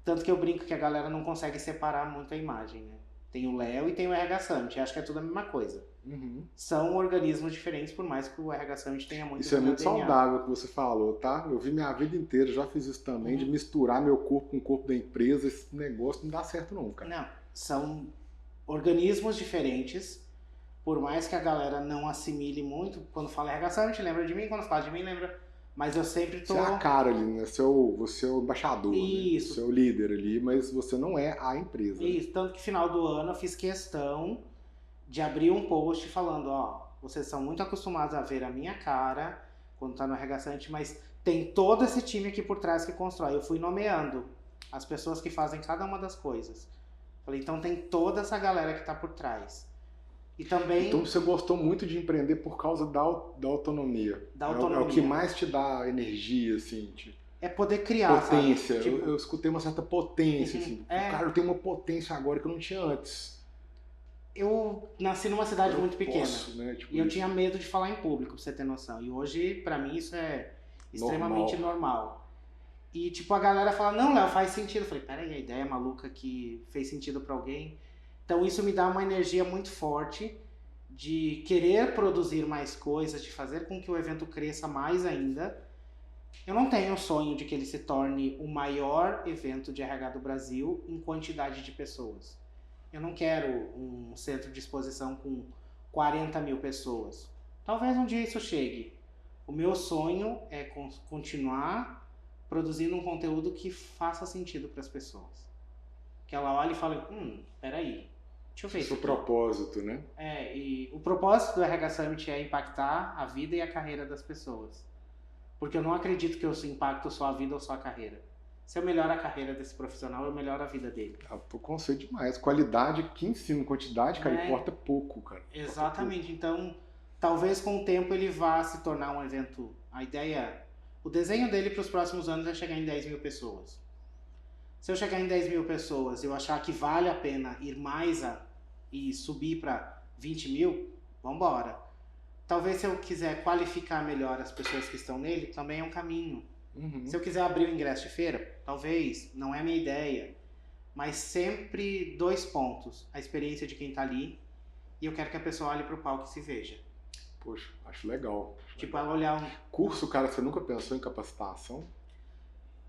Tanto que eu brinco que a galera não consegue separar muito a imagem, né? Tem o Léo e tem o RH Summit, acho que é tudo a mesma coisa. São organismos diferentes, por mais que o RH Summit tenha muito Isso é muito DNA. saudável que você falou, tá? Eu vi minha vida inteira, já fiz isso também, de misturar meu corpo com o corpo da empresa. Esse negócio não dá certo não, cara. Não, são organismos diferentes, por mais que a galera não assimile muito. Quando fala RH Summit, lembra de mim, quando fala de mim, lembra... Mas eu sempre tô... Você é a cara ali, né? Você é o embaixador, Isso. Né? Você é o líder ali, mas você não é a empresa. Isso, né? Tanto que final do ano eu fiz questão de abrir um post falando, ó, vocês são muito acostumados a ver a minha cara quando tá no RH Summit, mas tem todo esse time aqui por trás que constrói. Eu fui nomeando as pessoas que fazem cada uma das coisas. Falei, então tem toda essa galera que tá por trás. E também... Então você gostou muito de empreender por causa da autonomia. Da autonomia. É o que mais te dá energia, assim. É poder criar, potência. Sabe? Tipo... Eu escutei uma certa potência, assim. Cara, eu tenho uma potência agora que eu não tinha antes. Eu nasci numa cidade muito pequena. Né? Tipo e eu tinha medo de falar em público, pra você ter noção. E hoje, pra mim, isso é extremamente normal. E tipo, a galera fala, não, Léo, faz sentido. Eu falei, peraí, a ideia maluca que fez sentido pra alguém. Então isso me dá uma energia muito forte de querer produzir mais coisas, de fazer com que o evento cresça mais ainda. Eu não tenho o sonho de que ele se torne o maior evento de RH do Brasil em quantidade de pessoas. Eu não quero um centro de exposição com 40 mil pessoas. Talvez um dia isso chegue. O meu sonho é continuar produzindo um conteúdo que faça sentido para as pessoas. Que ela olhe e fale, peraí, deixa eu ver isso. O propósito, né? E o propósito do RH Summit é impactar a vida e a carreira das pessoas. Porque eu não acredito que eu impacto só a vida ou só a carreira. Se eu melhoro a carreira desse profissional, eu melhoro a vida dele. Eu conceito demais. Qualidade que ensina, quantidade, cara, importa pouco, cara. Exatamente. Pouco. Então, talvez com o tempo ele vá se tornar um evento... A ideia... O desenho dele para os próximos anos é chegar em 10 mil pessoas. Se eu chegar em 10 mil pessoas e eu achar que vale a pena ir mais e subir para 20 mil, vamos embora. Talvez se eu quiser qualificar melhor as pessoas que estão nele, também é um caminho. Se eu quiser abrir o ingresso de feira, talvez, não é a minha ideia. Mas sempre 2 pontos. A experiência de quem está ali e eu quero que a pessoa olhe para o palco e se veja. Poxa, acho legal. Tipo, ela olhar um... Curso, cara, você nunca pensou em capacitação?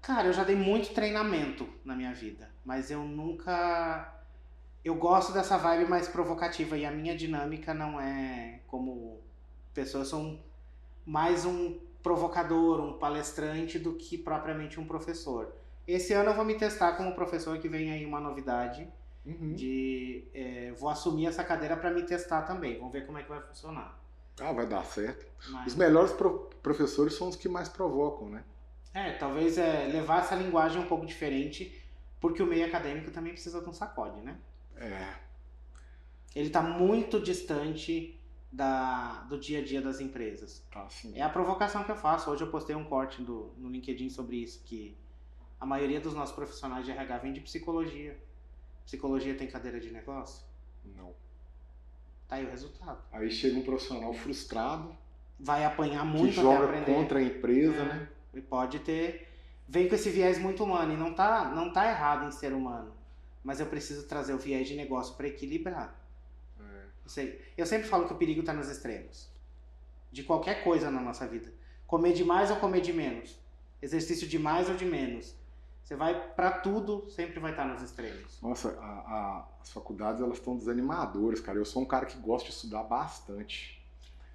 Cara, eu já dei muito treinamento na minha vida, mas eu nunca... Eu gosto dessa vibe mais provocativa e a minha dinâmica não é como pessoa. Eu sou mais um provocador, um palestrante do que propriamente um professor. Esse ano eu vou me testar como professor, que vem aí uma novidade vou assumir essa cadeira para me testar também. Vamos ver como é que vai funcionar. Vai dar certo. Os melhores professores são os que mais provocam, né? Talvez levar essa linguagem um pouco diferente, porque o meio acadêmico também precisa de um sacode, né? Ele está muito distante do dia a dia das empresas. Sim. É a provocação que eu faço. Hoje eu postei um corte no LinkedIn sobre isso, que a maioria dos nossos profissionais de RH vem de psicologia. Psicologia tem cadeira de negócio? Não. Tá aí o resultado. Aí chega um profissional frustrado. Vai apanhar muito até aprender. Que joga contra a empresa, né? E pode ter... Vem com esse viés muito humano. E não tá errado em ser humano. Mas eu preciso trazer o viés de negócio para equilibrar. Eu sempre falo que o perigo está nos extremos. De qualquer coisa na nossa vida. Comer de mais ou comer de menos. Exercício de mais ou de menos. Você vai para tudo, sempre vai estar nos extremos. Nossa, as faculdades elas estão desanimadoras, cara. Eu sou um cara que gosta de estudar bastante.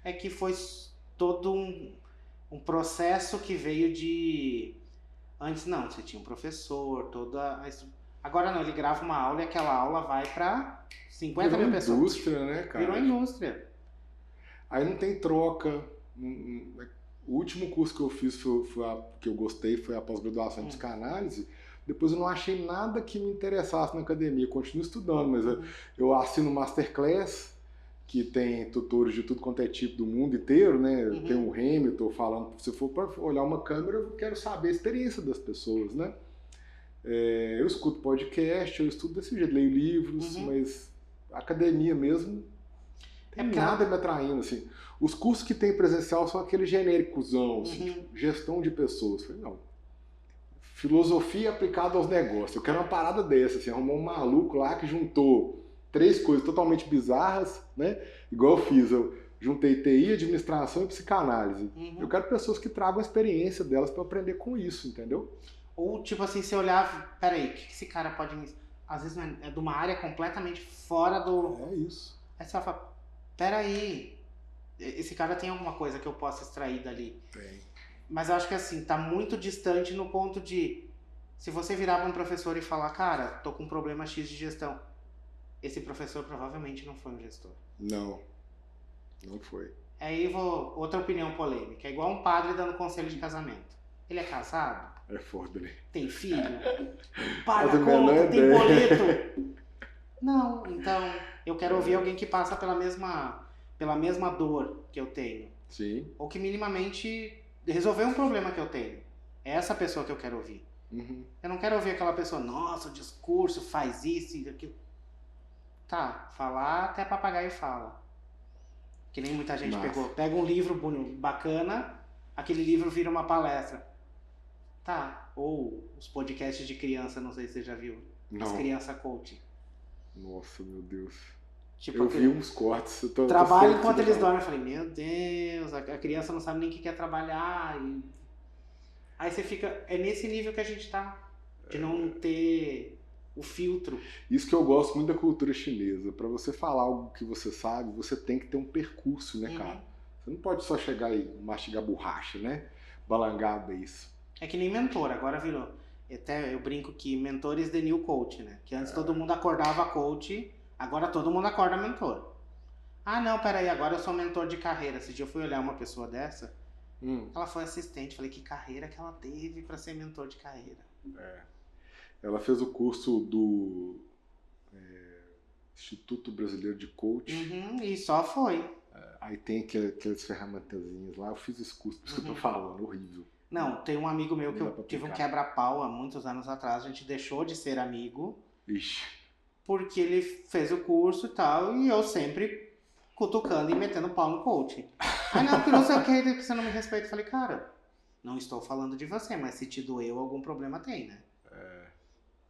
É que foi todo um processo que veio de... Antes não, você tinha um professor, Agora não, ele grava uma aula e aquela aula vai para 50 mil pessoas. Virou indústria, né, cara? Virou indústria. Aí não tem troca. O último curso que eu fiz, que eu gostei, foi a pós-graduação em psicanálise. Depois eu não achei nada que me interessasse na academia. Continuo estudando, mas eu assino Masterclass, que tem tutores de tudo quanto é tipo do mundo inteiro, né? Tem o Hamilton falando, se for para olhar uma câmera, eu quero saber a experiência das pessoas, né? Eu escuto podcast, eu estudo desse jeito, leio livros, mas a academia mesmo Tem nada me atraindo, assim. Os cursos que tem presencial são aquele genéricozão, assim, tipo, gestão de pessoas. Eu falei, não. Filosofia aplicada aos negócios. Eu quero uma parada dessa, assim, arrumar um maluco lá que juntou 3 coisas totalmente bizarras, né? Igual eu fiz, eu juntei TI, administração e psicanálise. Eu quero pessoas que tragam a experiência delas para aprender com isso, entendeu? Ou, tipo assim, você olhar, peraí, o que esse cara pode me... Às vezes é de uma área completamente fora do... É isso. Aí você fala, peraí, esse cara tem alguma coisa que eu possa extrair dali. Tem. Mas eu acho que assim, tá muito distante no ponto de... Se você virar para um professor e falar, cara, tô com um problema X de gestão. Esse professor provavelmente não foi um gestor. Não foi. Aí outra opinião polêmica. É igual um padre dando conselho de casamento. Ele é casado? É foda, né? Tem filho? Paga a conta, tem boleto? Não, então eu quero ouvir alguém que passa pela mesma dor que eu tenho. Sim. Ou que minimamente resolveu um problema que eu tenho. É essa pessoa que eu quero ouvir. Eu não quero ouvir aquela pessoa, nossa, o discurso faz isso e aquilo. Tá, falar até papagaio fala. Que nem muita gente pega um livro bacana, aquele livro vira uma palestra. Tá, ou os podcasts de criança, não sei se você já viu. As criança coach. Nossa, meu Deus. Tipo, eu vi uns cortes. Trabalho enquanto eles dormem. Eu falei, meu Deus, a criança não sabe nem o que quer trabalhar. Aí você fica... É nesse nível que a gente tá. De não ter o filtro. Isso que eu gosto muito da cultura chinesa. Pra você falar algo que você sabe, você tem que ter um percurso, né, cara? Você não pode só chegar e mastigar borracha, né? Balangar isso. É que nem mentor, agora virou. Até eu brinco que mentores the new coach, né? Que antes todo mundo acordava coach, agora todo mundo acorda mentor. Ah, não, peraí, agora eu sou mentor de carreira. Esse dia eu fui olhar uma pessoa dessa, ela foi assistente. Falei, que carreira que ela teve pra ser mentor de carreira. Ela fez o curso do Instituto Brasileiro de Coach. E só foi. Aí tem aquelas ferramentazinhas lá. Eu fiz esse curso, por isso que eu tô falando, horrível. Não, tem um amigo meu que eu tive um quebra-pau há muitos anos atrás, a gente deixou de ser amigo. Ixi. Porque ele fez o curso e tal, e eu sempre cutucando e metendo pau no coach. Aí não, porque não sei o que você não me respeita. Eu falei, cara, não estou falando de você, mas se te doeu, algum problema tem, né?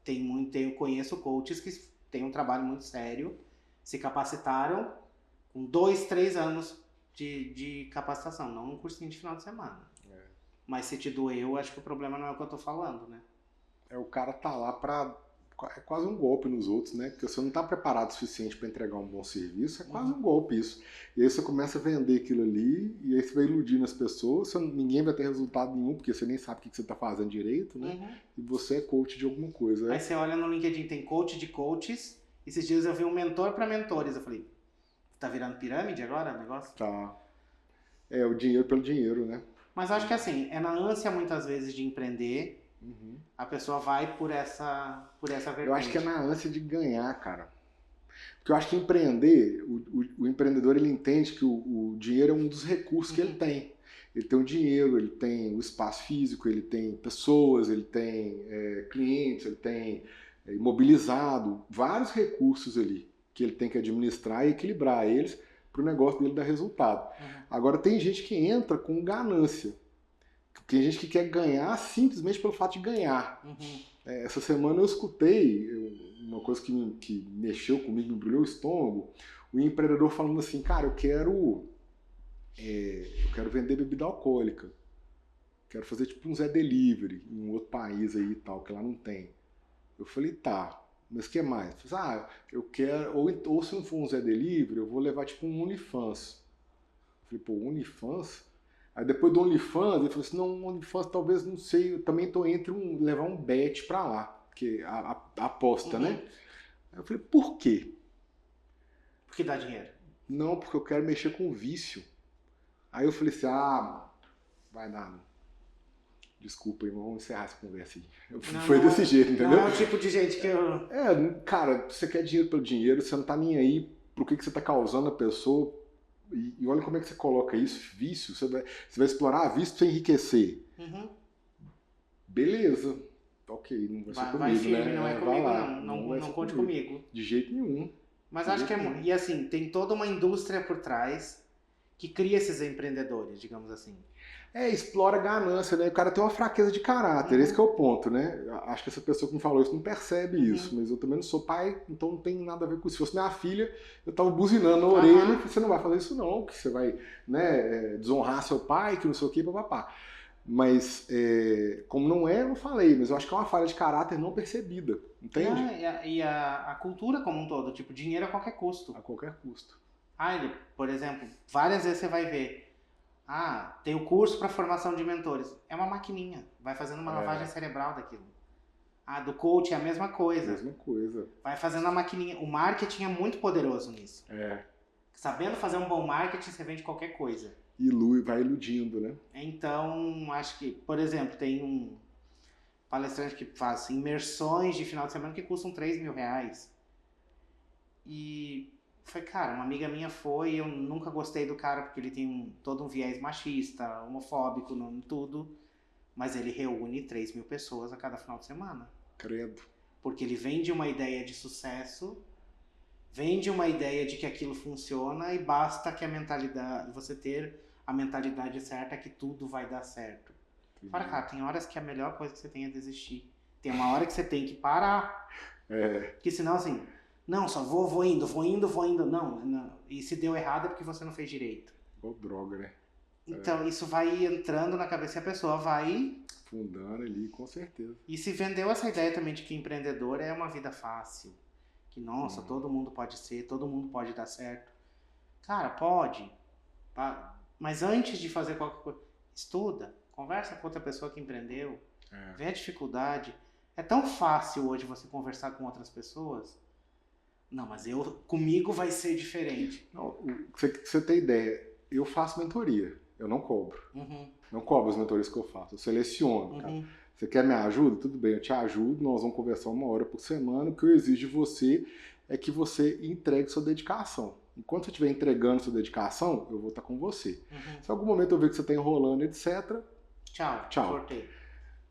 Eu conheço coaches que têm um trabalho muito sério, se capacitaram com 2, 3 anos de capacitação, não um cursinho de final de semana. Mas se te doeu, acho que o problema não é o que eu tô falando, né? O cara tá lá pra... É quase um golpe nos outros, né? Porque você não tá preparado o suficiente para entregar um bom serviço, é quase um golpe isso. E aí você começa a vender aquilo ali, e aí você vai iludindo as pessoas, ninguém vai ter resultado nenhum, porque você nem sabe o que você tá fazendo direito, né? E você é coach de alguma coisa. Aí você olha no LinkedIn, tem coach de coaches. Esses dias eu vi um mentor para mentores. Eu falei, tá virando pirâmide agora o negócio? Tá. O dinheiro pelo dinheiro, né? Mas eu acho que assim, é na ânsia muitas vezes de empreender, a pessoa vai por essa vertente. Eu acho que é na ânsia de ganhar, cara. Porque eu acho que empreender, o empreendedor ele entende que o dinheiro é um dos recursos que ele tem. Ele tem o dinheiro, ele tem o espaço físico, ele tem pessoas, ele tem clientes, ele tem imobilizado, vários recursos ali que ele tem que administrar e equilibrar eles para o negócio dele dar resultado. Agora tem gente que entra com ganância. Tem gente que quer ganhar simplesmente pelo fato de ganhar. Essa semana eu escutei uma coisa que mexeu comigo, me embrulhou o estômago, o empreendedor falando assim, cara, eu quero vender bebida alcoólica. Quero fazer tipo um Zé Delivery em um outro país aí e tal, que lá não tem. Eu falei, tá, mas o que mais? Eu falei, eu quero, ou se não for um Zé Delivery, eu vou levar tipo um OnlyFans. Eu falei, pô, OnlyFans? Aí depois do OnlyFans, ele falou assim, não, OnlyFans talvez, não sei, eu também tô entre levar um bet pra lá, que a aposta, né? Aí eu falei, por quê? Porque dá dinheiro. Não, porque eu quero mexer com vício. Aí eu falei assim, vai dar. Desculpa, irmão, vamos encerrar essa conversa aí. Foi desse jeito, entendeu? Não é o tipo de gente que eu... Cara, você quer dinheiro pelo dinheiro, você não tá nem aí pro que você tá causando a pessoa. E olha como é que você coloca isso, vício. Você vai explorar vício pra você enriquecer. Beleza. Ok, não vai ser comigo, vai firme, né? não é comigo, não conte comigo. De jeito nenhum. Mas acho que e assim, tem toda uma indústria por trás que cria esses empreendedores, digamos assim. Explora a ganância, né? O cara tem uma fraqueza de caráter, esse que é o ponto, né? Acho que essa pessoa que me falou isso não percebe isso, mas eu também não sou pai, então não tem nada a ver com isso. Se fosse minha filha, eu tava buzinando na orelha e falei, você não vai fazer isso não, que você vai, né, desonrar seu pai, que não sei o que, papapá. Mas, como não é, eu não falei, mas eu acho que é uma falha de caráter não percebida, entende? E a cultura como um todo, tipo, dinheiro a qualquer custo. A qualquer custo. Por exemplo, várias vezes você vai ver, tem o curso para formação de mentores. É uma maquininha, vai fazendo uma lavagem cerebral daquilo. Do coach é a mesma coisa. Mesma coisa. Vai fazendo a maquininha. O marketing é muito poderoso nisso. Sabendo fazer um bom marketing, você vende qualquer coisa. Vai iludindo, né? Então, acho que, por exemplo, tem um palestrante que faz imersões de final de semana que custam R$3.000. E foi, cara, uma amiga minha foi, eu nunca gostei do cara porque ele tem todo um viés machista, homofóbico, não tudo, mas ele reúne 3.000 pessoas a cada final de semana. Credo. Porque ele vende uma ideia de sucesso, vende uma ideia de que aquilo funciona e basta que você ter a mentalidade certa que tudo vai dar certo. Para cá, tem horas que a melhor coisa que você tem é desistir. Tem uma hora que você tem que parar. Porque senão assim, não, só vou indo. Não. E se deu errado é porque você não fez direito. Ou droga, né? Então isso vai entrando na cabeça e a pessoa vai... fundando ali, com certeza. E se vendeu essa ideia também de que empreendedor é uma vida fácil. Que, nossa, todo mundo pode ser, todo mundo pode dar certo. Cara, pode. Mas antes de fazer qualquer coisa, estuda, conversa com outra pessoa que empreendeu, vê a dificuldade. É tão fácil hoje você conversar com outras pessoas. Não, mas comigo vai ser diferente. Não, você tem ideia, eu faço mentoria, eu não cobro. Não cobro as mentorias que eu faço, eu seleciono. Cara. Você quer minha ajuda? Tudo bem, eu te ajudo, nós vamos conversar 1 hora por semana. O que eu exijo de você é que você entregue sua dedicação. Enquanto você estiver entregando sua dedicação, eu vou estar com você. Se em algum momento eu ver que você está enrolando, etc., tchau. Sorteio.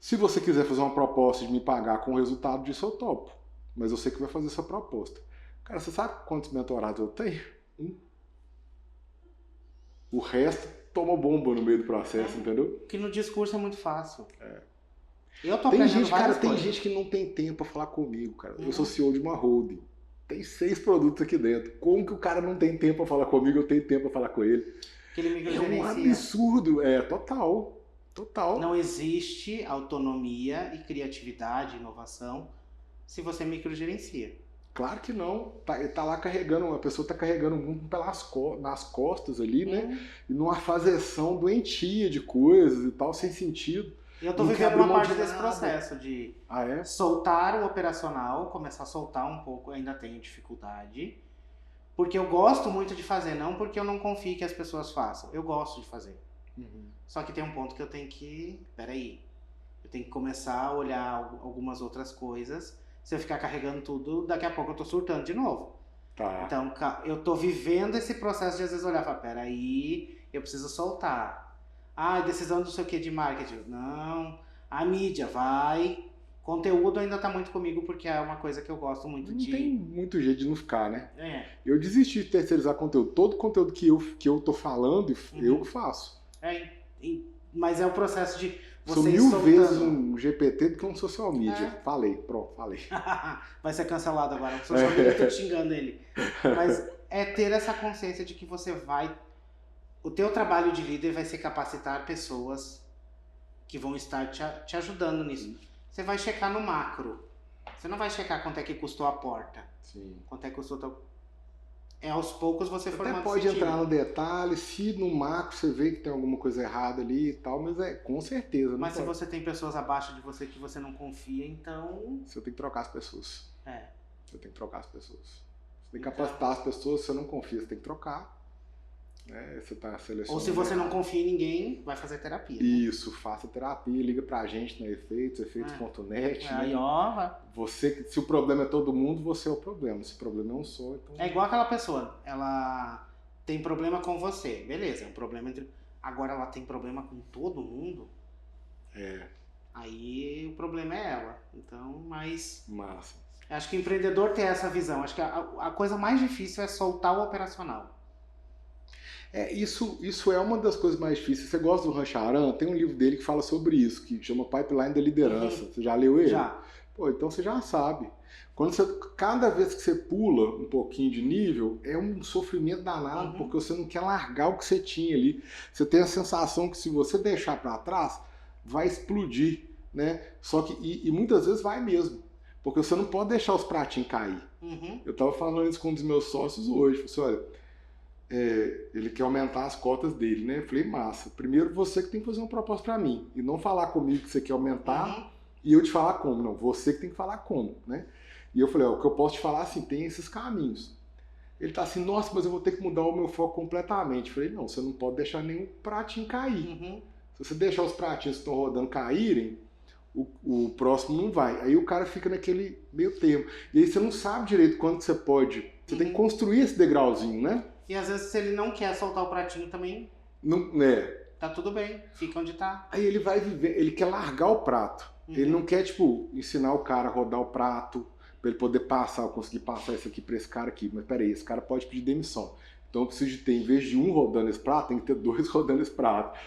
Se você quiser fazer uma proposta de me pagar com o resultado disso, eu topo. Mas eu sei que vai fazer essa proposta. Cara, você sabe quantos mentorados eu tenho? 1. O resto toma bomba no meio do processo, entendeu? Que no discurso é muito fácil. Eu tô aprendendo várias coisas. Tem gente que não tem tempo pra falar comigo, cara. Eu sou CEO de uma holding. Tem 6 produtos aqui dentro. Como que o cara não tem tempo pra falar comigo, eu tenho tempo pra falar com ele? Que ele microgerencia. É um absurdo. Total. Não existe autonomia e criatividade, inovação, se você microgerencia. Claro que não. Tá lá carregando, a pessoa tá carregando o mundo nas costas ali, né? E numa fazeção doentia de coisas e tal, sem sentido. Eu tô vivendo uma parte desse processo de é? soltar o operacional, começar a soltar um pouco, ainda tenho dificuldade, porque eu gosto muito de fazer, não porque eu não confio que as pessoas façam, eu gosto de fazer. Só que tem um ponto que eu tenho que, eu tenho que começar a olhar algumas outras coisas. Se eu ficar carregando tudo, daqui a pouco eu tô surtando de novo. Então eu tô vivendo esse processo de às vezes olhar e falar, eu preciso soltar. Decisão do sei o que de marketing. Não. A mídia, vai. Conteúdo ainda tá muito comigo porque é uma coisa que eu gosto muito de... Não tem muito jeito de não ficar, né? Eu desisti de terceirizar conteúdo. Todo conteúdo que eu tô falando, eu que faço. Mas é o processo de sou 1000 vezes um GPT do que um social media. Falei. Vai ser cancelado agora. O social media tá xingando ele. Mas é ter essa consciência de que você vai... O teu trabalho de líder vai ser capacitar pessoas que vão estar te ajudando nisso. Você vai checar no macro. Você não vai checar quanto é que custou a porta. Quanto é que custou aos poucos você formando. Até pode entrar no detalhe, se no macro você vê que tem alguma coisa errada ali e tal, mas com certeza. Mas se você tem pessoas abaixo de você que você não confia, então... Você tem que trocar as pessoas. Você tem que trocar as pessoas. Você tem que capacitar as pessoas, se você não confia, você tem que trocar. Você tá selecionando. Ou se você não confia em ninguém, vai fazer terapia. Isso, faça terapia, liga pra gente na Efeitos, efeitos.net. Aí, se o problema é todo mundo, você é o problema. Se o problema é um só, então... É igual aquela pessoa, ela tem problema com você, beleza, é um problema entre... Agora ela tem problema com todo mundo. É. Aí o problema é ela. Então, mas... Massa. Acho que o empreendedor tem essa visão. Acho que a coisa mais difícil é soltar o operacional. Isso é uma das coisas mais difíceis. Você gosta do Rancharan? Tem um livro dele que fala sobre isso, que chama Pipeline da Liderança. Você já leu ele? Já. Pô, então você já sabe. Cada vez que você pula um pouquinho de nível, é um sofrimento danado, porque você não quer largar o que você tinha ali. Você tem a sensação que se você deixar para trás, vai explodir, né? Só que, e muitas vezes vai mesmo, porque você não pode deixar os pratinhos cair. Eu estava falando isso com um dos meus sócios hoje. Eu falei assim, olha, ele quer aumentar as cotas dele, né? Eu falei, massa, primeiro você que tem que fazer uma proposta para mim, e não falar comigo que você quer aumentar, e eu te falar como. Não, você que tem que falar como, né? E eu falei, o que eu posso te falar, assim, tem esses caminhos. Ele tá assim, nossa, mas eu vou ter que mudar o meu foco completamente. Eu falei, não, você não pode deixar nenhum pratinho cair. Se você deixar os pratinhos que estão rodando caírem, o próximo não vai. Aí o cara fica naquele meio termo. E aí você não sabe direito quando você pode. Você tem que construir esse degrauzinho, né? E às vezes se ele não quer soltar o pratinho também, não, tá tudo bem, fica onde tá. Aí ele vai viver, ele quer largar o prato. Ele não quer, tipo, ensinar o cara a rodar o prato, para ele poder passar, eu conseguir passar isso aqui para esse cara aqui. Mas peraí, esse cara pode pedir demissão. Então eu preciso de ter, em vez de um rodando esse prato, tem que ter dois rodando esse prato.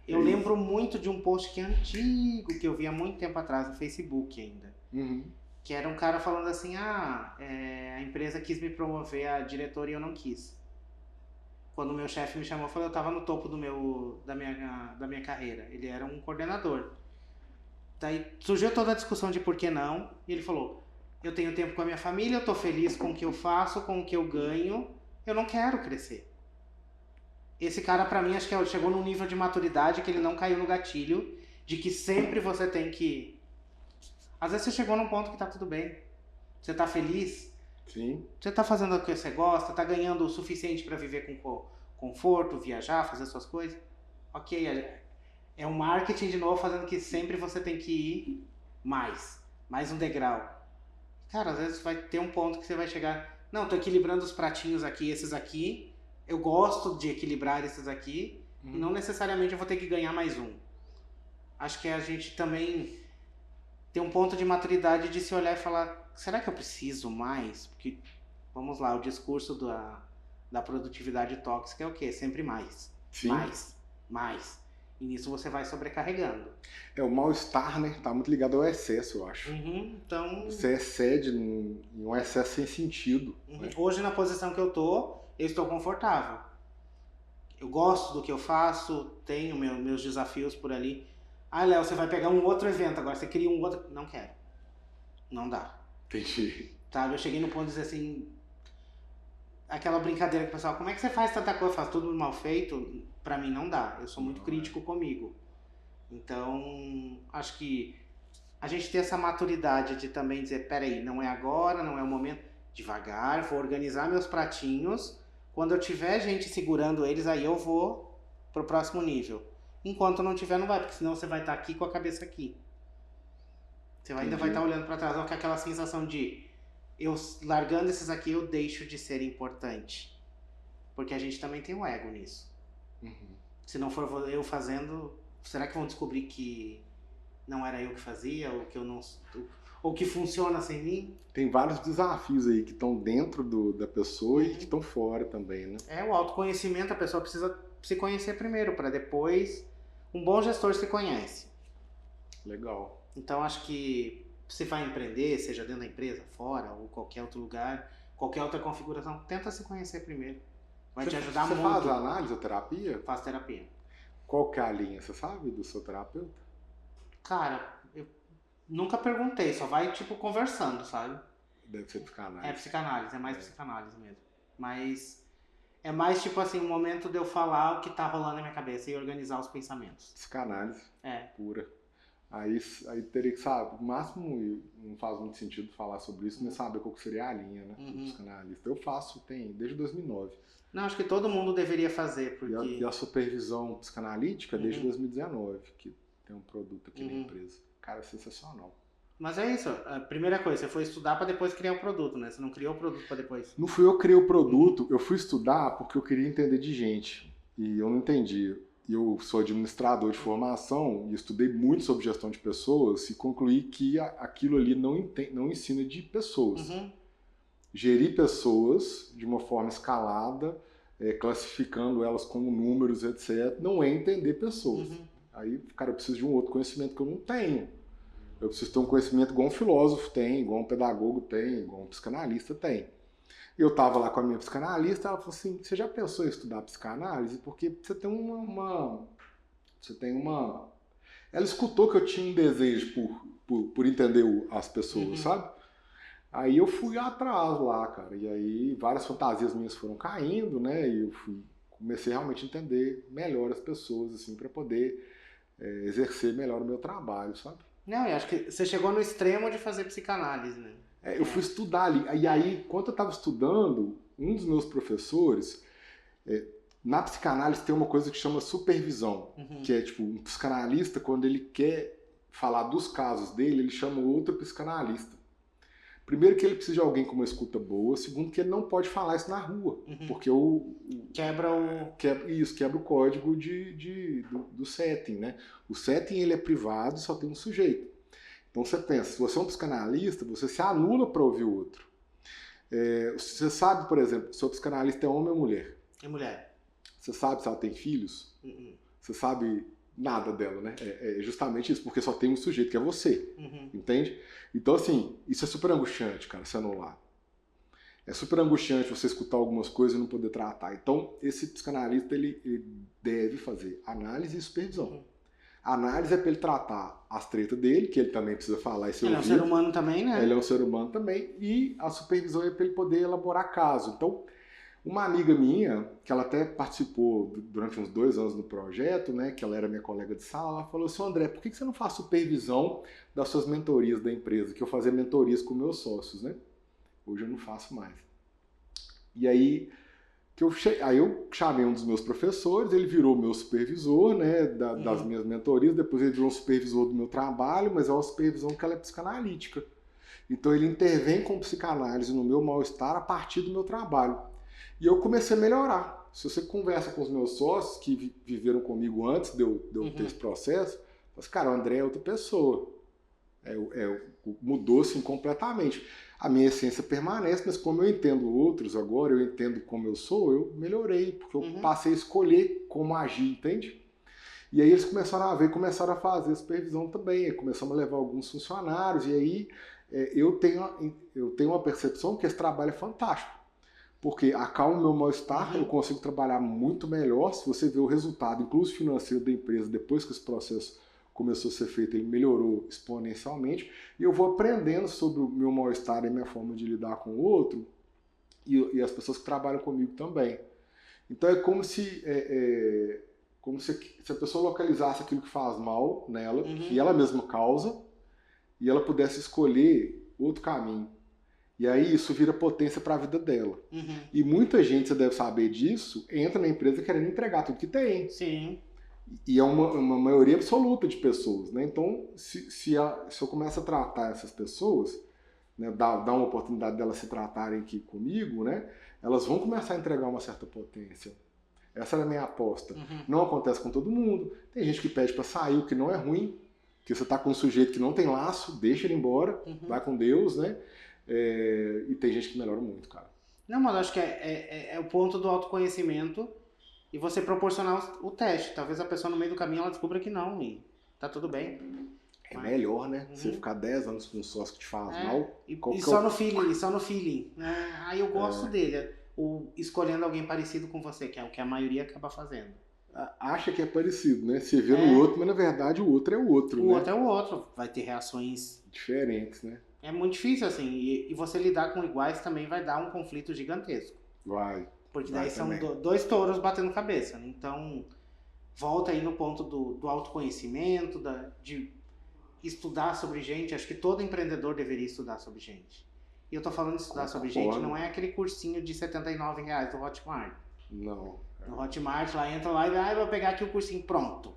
Eu lembro muito de um post que é antigo, que eu vi há muito tempo atrás no Facebook ainda. Que era um cara falando assim, a empresa quis me promover a diretora e eu não quis. Quando o meu chefe me chamou, eu falei, eu estava no topo da minha carreira. Ele era um coordenador. Daí surgiu toda a discussão de por que não. E ele falou, eu tenho tempo com a minha família, eu estou feliz com o que eu faço, com o que eu ganho. Eu não quero crescer. Esse cara, pra mim, acho que chegou num nível de maturidade que ele não caiu no gatilho de que sempre você tem que... Às vezes você chegou num ponto que tá tudo bem. Você tá feliz. Sim. Você tá fazendo o que você gosta, tá ganhando o suficiente pra viver com conforto, viajar, fazer suas coisas. Ok, é um marketing de novo fazendo que sempre você tem que ir mais um degrau. Cara, às vezes vai ter um ponto que você vai chegar, não, tô equilibrando os pratinhos aqui, esses aqui, eu gosto de equilibrar esses aqui, e não necessariamente eu vou ter que ganhar mais um. Acho que a gente também tem um ponto de maturidade de se olhar e falar, será que eu preciso mais? Porque, vamos lá, o discurso da produtividade tóxica é o quê? Sempre mais. Sim. Mais. E nisso você vai sobrecarregando. O mal-estar, né? Tá muito ligado ao excesso, eu acho. Então... Você excede em um excesso sem sentido. Né? Hoje, na posição que eu estou confortável. Eu gosto do que eu faço, tenho meus desafios por ali. Ah, Léo, você vai pegar um outro evento agora, você cria um outro... Não quero. Não dá. Entendi. Sabe, eu cheguei no ponto de dizer assim... Aquela brincadeira que o pessoal, como é que você faz tanta coisa? Faz tudo mal feito? Pra mim não dá. Eu sou muito crítico comigo. Então, acho que a gente tem essa maturidade de também dizer, peraí, não é agora, não é o momento. Devagar, vou organizar meus pratinhos. Quando eu tiver gente segurando eles, aí eu vou pro próximo nível. Enquanto não tiver, não vai, porque senão você vai estar aqui com a cabeça aqui. Você ainda vai estar olhando pra trás, com aquela sensação de eu largando esses aqui, eu deixo de ser importante. Porque a gente também tem um ego nisso. Se não for eu fazendo, será que vão descobrir que não era eu que fazia, ou que eu não... ou que funciona sem mim? Tem vários desafios aí que estão dentro da pessoa e que estão fora também, né? O autoconhecimento, a pessoa precisa se conhecer primeiro, para depois... Um bom gestor se conhece. Legal. Então, acho que se vai empreender, seja dentro da empresa, fora, ou qualquer outro lugar, qualquer outra configuração, tenta se conhecer primeiro. Vai te ajudar muito. Você faz análise ou terapia? Faço terapia. Qual que é a linha, você sabe, do seu terapeuta? Cara, eu nunca perguntei, só vai, tipo, conversando, sabe? Deve ser psicanálise. É psicanálise, é mais psicanálise mesmo. Mas é mais, tipo assim, um momento de eu falar o que tá rolando na minha cabeça e organizar os pensamentos. Psicanálise. É. Pura. Aí teria que saber, no máximo não faz muito sentido falar sobre isso, mas saber qual que seria a linha, né, do psicanalista. Eu faço, desde 2009. Não, acho que todo mundo deveria fazer, porque... E a supervisão psicanalítica desde 2019, que tem um produto aqui na empresa. Cara, é sensacional. Mas é isso, a primeira coisa, você foi estudar para depois criar o produto, né? Você não criou o produto para depois... Não fui eu que criei o produto, eu fui estudar porque eu queria entender de gente. E eu não entendi. eu sou administrador de formação e estudei muito sobre gestão de pessoas e concluí que aquilo ali não ensina de pessoas. Uhum. Gerir pessoas de uma forma escalada, classificando elas como números, etc., não é entender pessoas. Uhum. Aí, cara, eu preciso de um outro conhecimento que eu não tenho. Eu preciso ter um conhecimento igual um filósofo tem, igual um pedagogo tem, igual um psicanalista tem. Eu estava lá com a minha psicanalista, ela falou assim, você já pensou em estudar psicanálise? Porque você tem uma... Ela escutou que eu tinha um desejo por entender as pessoas, sabe? Aí eu fui atrás lá, cara, e aí várias fantasias minhas foram caindo, né, e eu comecei realmente a entender melhor as pessoas, assim, para poder exercer melhor o meu trabalho, sabe? Não, eu acho que você chegou no extremo de fazer psicanálise, né? Eu fui estudar ali. E aí, enquanto eu estava estudando, um dos meus professores, na psicanálise tem uma coisa que chama supervisão, que é tipo, um psicanalista, quando ele quer falar dos casos dele, ele chama outro psicanalista. Primeiro que ele precisa de alguém com uma escuta boa, segundo que ele não pode falar isso na rua, porque quebra o código do setting, né? O setting ele é privado, só tem um sujeito. Então você pensa, se você é um psicanalista, você se anula para ouvir o outro. Você sabe, por exemplo, se o psicanalista é homem ou mulher? É mulher. Você sabe se ela tem filhos? Você sabe nada dela, né? É justamente isso, porque só tem um sujeito que é você, entende? Então assim, isso é super angustiante, cara, se anular. É super angustiante você escutar algumas coisas e não poder tratar. Então esse psicanalista ele deve fazer análise e supervisão. A análise é para ele tratar as tretas dele, que ele também precisa falar e ser ouvido. Ele é um ser humano também, né? Ele é um ser humano também. E a supervisão é para ele poder elaborar caso. Então, uma amiga minha, que ela até participou durante uns 2 anos no projeto, né, que ela era minha colega de sala, ela falou assim, André, por que você não faz supervisão das suas mentorias da empresa? Que eu fazia mentorias com meus sócios, né? Hoje eu não faço mais. E aí... Aí eu chamei um dos meus professores, ele virou meu supervisor, né, das minhas mentorias, depois ele virou supervisor do meu trabalho, mas é uma supervisão que ela é psicanalítica. Então ele intervém com psicanálise no meu mal-estar a partir do meu trabalho. E eu comecei a melhorar. Se você conversa com os meus sócios que viveram comigo antes de eu ter esse processo, você, cara, o André é outra pessoa. Mudou assim completamente. A minha essência permanece, mas como eu entendo outros agora, eu entendo como eu sou, eu melhorei, porque eu passei a escolher como agir, entende? E aí eles começaram a ver, começaram a fazer a supervisão também, aí começamos a levar alguns funcionários, e aí eu tenho uma percepção que esse trabalho é fantástico, porque acalma o meu mal-estar, eu consigo trabalhar muito melhor, se você vê o resultado, inclusive financeiro da empresa, depois que esse processo começou a ser feito, ele melhorou exponencialmente, e eu vou aprendendo sobre o meu mal-estar e a minha forma de lidar com o outro, e as pessoas que trabalham comigo também. Então é como se a pessoa localizasse aquilo que faz mal nela, que ela mesma causa, e ela pudesse escolher outro caminho. E aí isso vira potência para a vida dela. E muita gente, você deve saber disso, entra na empresa querendo entregar tudo que tem. Sim. E é uma maioria absoluta de pessoas, né? Então, se eu começo a tratar essas pessoas, né, dar uma oportunidade delas se tratarem aqui comigo, né, elas vão começar a entregar uma certa potência. Essa era a minha aposta. Não acontece com todo mundo. Tem gente que pede para sair, o que não é ruim, que você está com um sujeito que não tem laço, deixa ele embora, vai com Deus, né? E tem gente que melhora muito, cara. Não, mas acho que é o ponto do autoconhecimento. E você proporcionar o teste. Talvez a pessoa no meio do caminho ela descubra que não, e tá tudo bem. É melhor, né? Você ficar 10 anos com um sócio que te faz mal. E só no feeling. Aí eu gosto dele. Escolhendo alguém parecido com você, que é o que a maioria acaba fazendo. Acha que é parecido, né? Você vê no outro, mas na verdade o outro é o outro, né? O outro é o outro. Vai ter reações diferentes, né? É muito difícil, assim. E você lidar com iguais também vai dar um conflito gigantesco. Vai. Porque daí são 2 touros batendo cabeça. Então, volta aí no ponto do autoconhecimento, de estudar sobre gente. Acho que todo empreendedor deveria estudar sobre gente. E eu tô falando de estudar sobre gente, não é aquele cursinho de R$79 do Hotmart. Não. No Hotmart, lá entra lá e vou pegar aqui o cursinho pronto.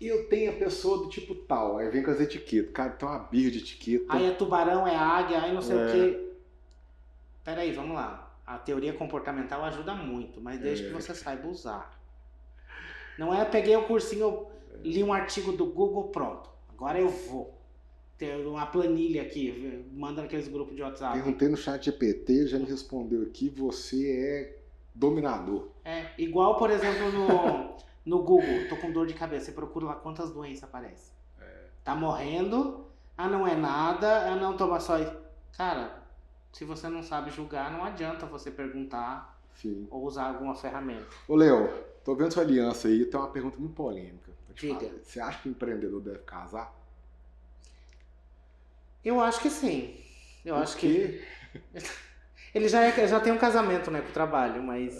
E eu tenho a pessoa do tipo tal, aí vem com as etiquetas. Cara, tem uma birra de etiqueta. Aí é tubarão, é águia, aí não sei o quê. Peraí, vamos lá. A teoria comportamental ajuda muito, mas desde que você saiba usar. Não é peguei o cursinho, eu li um artigo do Google, pronto. Agora eu vou ter uma planilha aqui, manda naqueles grupos de WhatsApp. Perguntei no chat GPT, já me respondeu aqui, você é dominador. Igual, por exemplo, no Google, tô com dor de cabeça, você procura lá quantas doenças aparecem. Tá morrendo, não é nada, não toma só isso. Cara, se você não sabe julgar, não adianta você perguntar. Sim. Ou usar alguma ferramenta. Ô, Léo, tô vendo sua aliança aí, tem uma pergunta muito polêmica. Diga. Você acha que o empreendedor deve casar? Eu acho que sim. Eu acho que ele já tem um casamento, né, com o trabalho, mas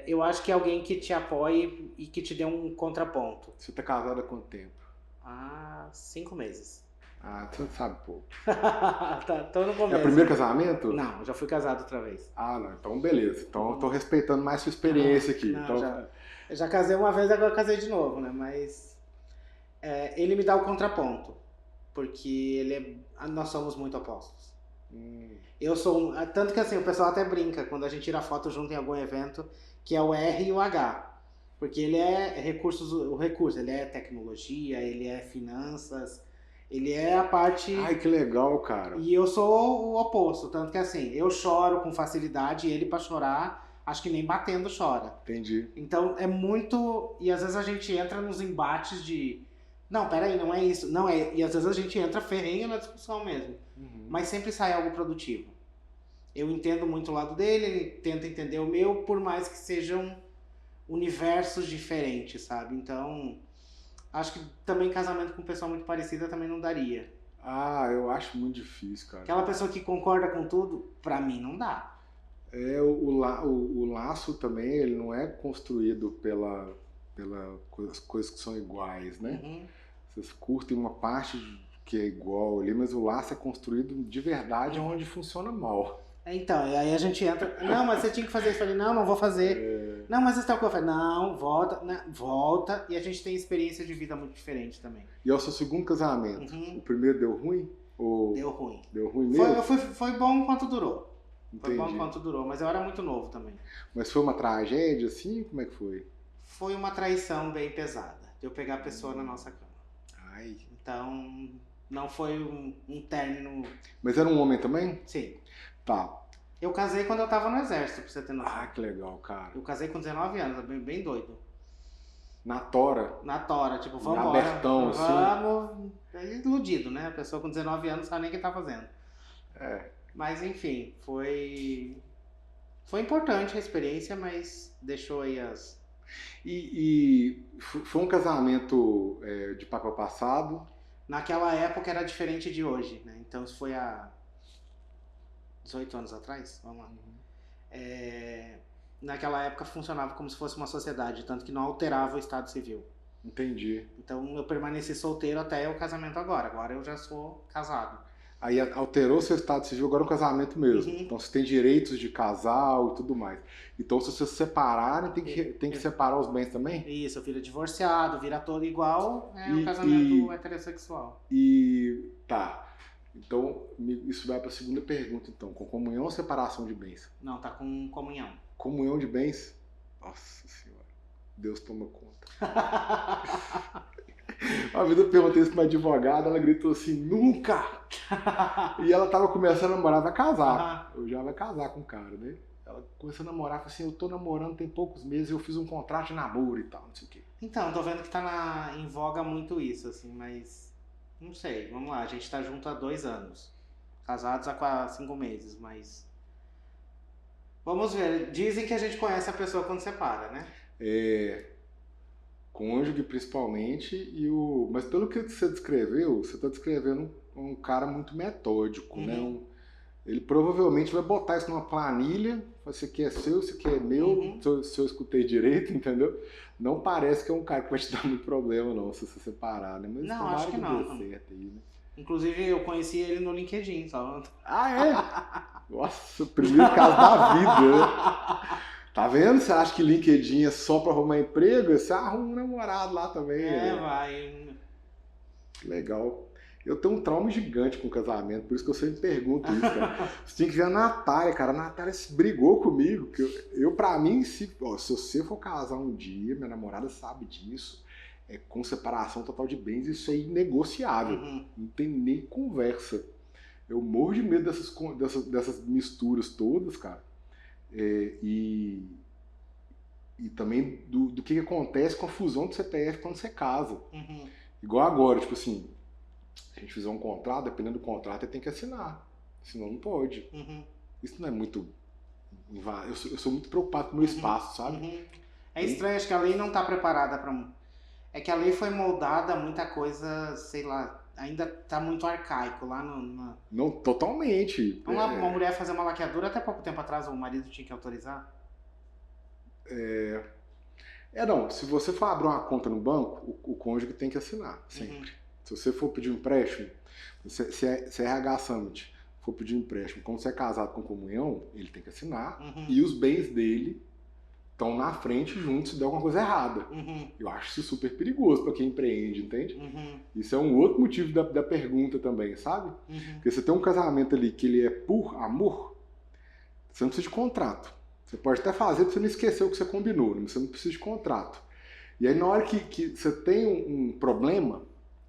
eu acho que é alguém que te apoie e que te dê um contraponto. Você tá casado há quanto tempo? 5 meses. Você sabe pouco. Tô no começo. É o primeiro casamento? Não, já fui casado outra vez. Não, então beleza. Então eu tô respeitando mais sua experiência aqui. Não, então... eu já casei uma vez, agora casei de novo, né? Mas ele me dá o contraponto. Porque nós somos muito opostos. Eu sou tanto que assim, o pessoal até brinca quando a gente tira foto junto em algum evento, que é o R e o H. Porque ele é o recurso, ele é tecnologia, ele é finanças, ele é a parte... Ai, que legal, cara. E eu sou o oposto, tanto que assim, eu choro com facilidade e ele pra chorar, acho que nem batendo chora. Entendi. Então é muito... E às vezes a gente entra nos embates de... Não, peraí, não é isso. Não é. E às vezes a gente entra ferrenho na discussão mesmo. Mas sempre sai algo produtivo. Eu entendo muito o lado dele, ele tenta entender o meu, por mais que sejam universos diferentes, sabe? Então, acho que também casamento com pessoa muito parecida também não daria. Eu acho muito difícil, cara. Aquela pessoa que concorda com tudo, pra mim não dá. O laço também, ele não é construído pelas coisas que são iguais, né? Vocês curtem uma parte que é igual ali, mas o laço é construído de verdade onde funciona mal. Então, aí a gente entra, não, mas você tinha que fazer isso. Eu falei, não vou fazer. Não, mas isso tá o que eu falei, não, volta. E a gente tem experiência de vida muito diferente também. E é o seu segundo casamento? O primeiro deu ruim? Deu ruim. Deu ruim mesmo? Foi bom enquanto durou. Entendi. Foi bom enquanto durou, mas eu era muito novo também. Mas foi uma tragédia assim? Como é que foi? Foi uma traição bem pesada, de eu pegar a pessoa na nossa cama. Ai. Então, não foi um término... Mas era um homem também? Sim. Tá. Eu casei quando eu tava no exército, pra você ter noção. Que legal, cara. Eu casei com 19 anos, bem doido. Na tora? Na tora, tipo, vamos embora. Abertão, vamos. Iludido, né? A pessoa com 19 anos não sabe nem o que tá fazendo. Mas, enfim, foi importante a experiência, mas deixou aí as... E foi um casamento de papel passado? Naquela época era diferente de hoje, né? Então isso foi há 18 anos atrás, vamos lá. Naquela época funcionava como se fosse uma sociedade, tanto que não alterava o estado civil. Entendi. Então eu permaneci solteiro até o casamento agora. Agora eu já sou casado. Aí alterou seu estado civil, agora é um casamento mesmo. Então você tem direitos de casal e tudo mais. Então se vocês se separarem, tem que separar os bens também? Isso, vira divorciado, vira todo igual, um casamento heterossexual. Tá. Então isso vai para a segunda pergunta, então. Com comunhão ou separação de bens? Não, tá com comunhão. Comunhão de bens? Nossa Senhora. Deus toma conta. Uma vez eu perguntei isso pra uma advogada, ela gritou assim, nunca! E ela tava começando a namorar, vai casar. Eu já vai casar com o cara, né? Ela começou a namorar, falou assim, eu tô namorando tem poucos meses, eu fiz um contrato de namoro e tal, não sei o quê. Então, tô vendo que tá em voga muito isso, assim, mas não sei, vamos lá, a gente tá junto há 2 anos. Casados há 5 meses, mas... Vamos ver, dizem que a gente conhece a pessoa quando separa, né? Cônjuge principalmente, mas pelo que você descreveu, você está descrevendo um cara muito metódico, né? Ele provavelmente vai botar isso numa planilha, isso aqui é seu, isso aqui é meu, se eu escutei direito, entendeu? Não parece que é um cara que vai te dar muito problema, não, se você separar, né? Mas não, acho que não. Dê certo aí, né? Inclusive, eu conheci ele no LinkedIn, só. Nossa, o primeiro caso da vida, né? Tá vendo? Você acha que LinkedIn é só pra arrumar emprego? Você arruma um namorado lá também. Vai. Legal. Eu tenho um trauma gigante com casamento, por isso que eu sempre pergunto isso, cara. Você tinha que ver a Natália, cara. A Natália se brigou comigo. Eu pra mim, se você for casar um dia, minha namorada sabe disso, com separação total de bens, isso é inegociável. Não tem nem conversa. Eu morro de medo dessas misturas todas, cara. E também do que acontece com a fusão do CPF quando você casa. Igual agora, tipo assim, se a gente fizer um contrato, dependendo do contrato, você tem que assinar. Senão não pode. Isso não é muito... Eu sou muito preocupado com o meu espaço, sabe? É estranho, acho que a lei não está preparada para... É que a lei foi moldada, muita coisa, sei lá, ainda tá muito arcaico lá no... Não, totalmente. Uma mulher fazer uma laqueadura, até pouco tempo atrás o marido tinha que autorizar. Não, se você for abrir uma conta no banco, o cônjuge tem que assinar, sempre. Se você for pedir um empréstimo, se é RH Summit for pedir um empréstimo, como você é casado com comunhão, ele tem que assinar, e os bens dele estão na frente juntos se der alguma coisa errada. Eu acho isso super perigoso para quem empreende, entende? Isso é um outro motivo da pergunta também, sabe? Porque você tem um casamento ali que ele é por amor, você não precisa de contrato. Você pode até fazer para você não esquecer o que você combinou, mas você não precisa de contrato. E aí na hora que você tem um problema,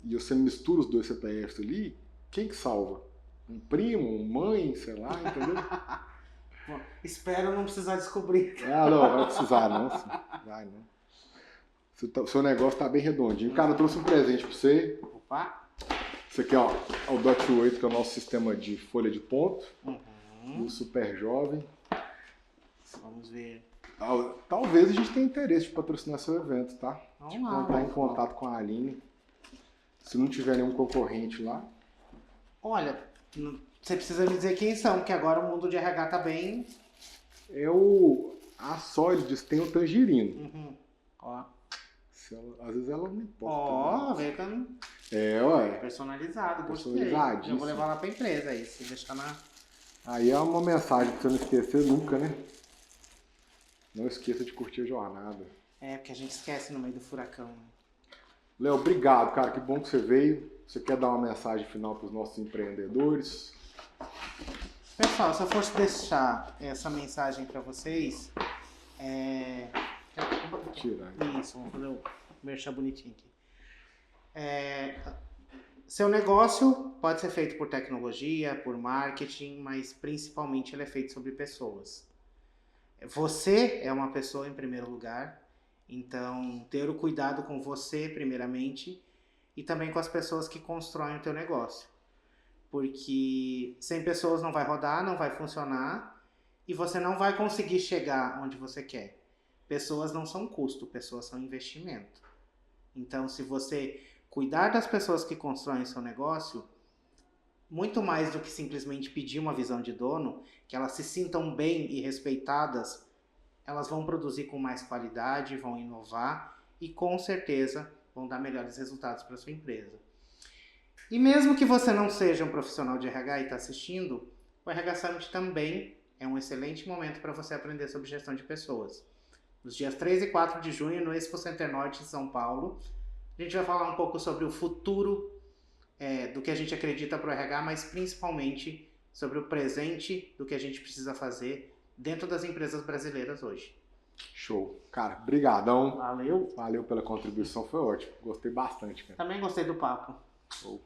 e você mistura os dois CPFs ali, quem que salva? Um primo, uma mãe, sei lá, entendeu? Bom, espero não precisar descobrir. Não vai precisar não. Vai não. O seu negócio tá bem redondinho. Cara, eu trouxe um presente pra você. Opa! Isso aqui, ó, é o DOT 8, que é o nosso sistema de folha de ponto. Do Super Jovem. Vamos ver. Talvez a gente tenha interesse de patrocinar seu evento, tá? Vamos Tipo, lá. entrar em contato com a Aline. Se não tiver nenhum concorrente lá. Olha, você precisa me dizer quem são, porque agora o mundo de RH tá bem... A Sólides tem o Tangerino. Ó. Às vezes ela não importa. Ó, veio com... Ué. Personalizado, gostei. Personalizadíssimo. Eu vou levar lá pra empresa aí, se deixar na... Aí é uma mensagem pra você não esquecer nunca, né? Não esqueça de curtir a jornada. Porque a gente esquece no meio do furacão. Né? Léo, obrigado, cara. Que bom que você veio. Você quer dar uma mensagem final para os nossos empreendedores? Pessoal, se eu fosse deixar essa mensagem para vocês, Tirar. Isso, vamos fazer o merchan bonitinho aqui. Seu negócio pode ser feito por tecnologia, por marketing, mas principalmente ele é feito sobre pessoas. Você é uma pessoa em primeiro lugar, então ter o cuidado com você primeiramente e também com as pessoas que constroem o teu negócio. Porque sem pessoas não vai rodar, não vai funcionar e você não vai conseguir chegar onde você quer. Pessoas não são custo, pessoas são investimento. Então, se você cuidar das pessoas que constroem o seu negócio, muito mais do que simplesmente pedir uma visão de dono, que elas se sintam bem e respeitadas, elas vão produzir com mais qualidade, vão inovar e com certeza vão dar melhores resultados para a sua empresa. E mesmo que você não seja um profissional de RH e está assistindo, o RH Summit também é um excelente momento para você aprender sobre gestão de pessoas. Nos dias 3 e 4 de junho, no Expo Center Norte em São Paulo, a gente vai falar um pouco sobre o futuro do que a gente acredita para o RH, mas principalmente sobre o presente do que a gente precisa fazer dentro das empresas brasileiras hoje. Show. Cara, brigadão. Valeu. Valeu pela contribuição, foi ótimo. Gostei bastante, cara. Também gostei do papo. Show.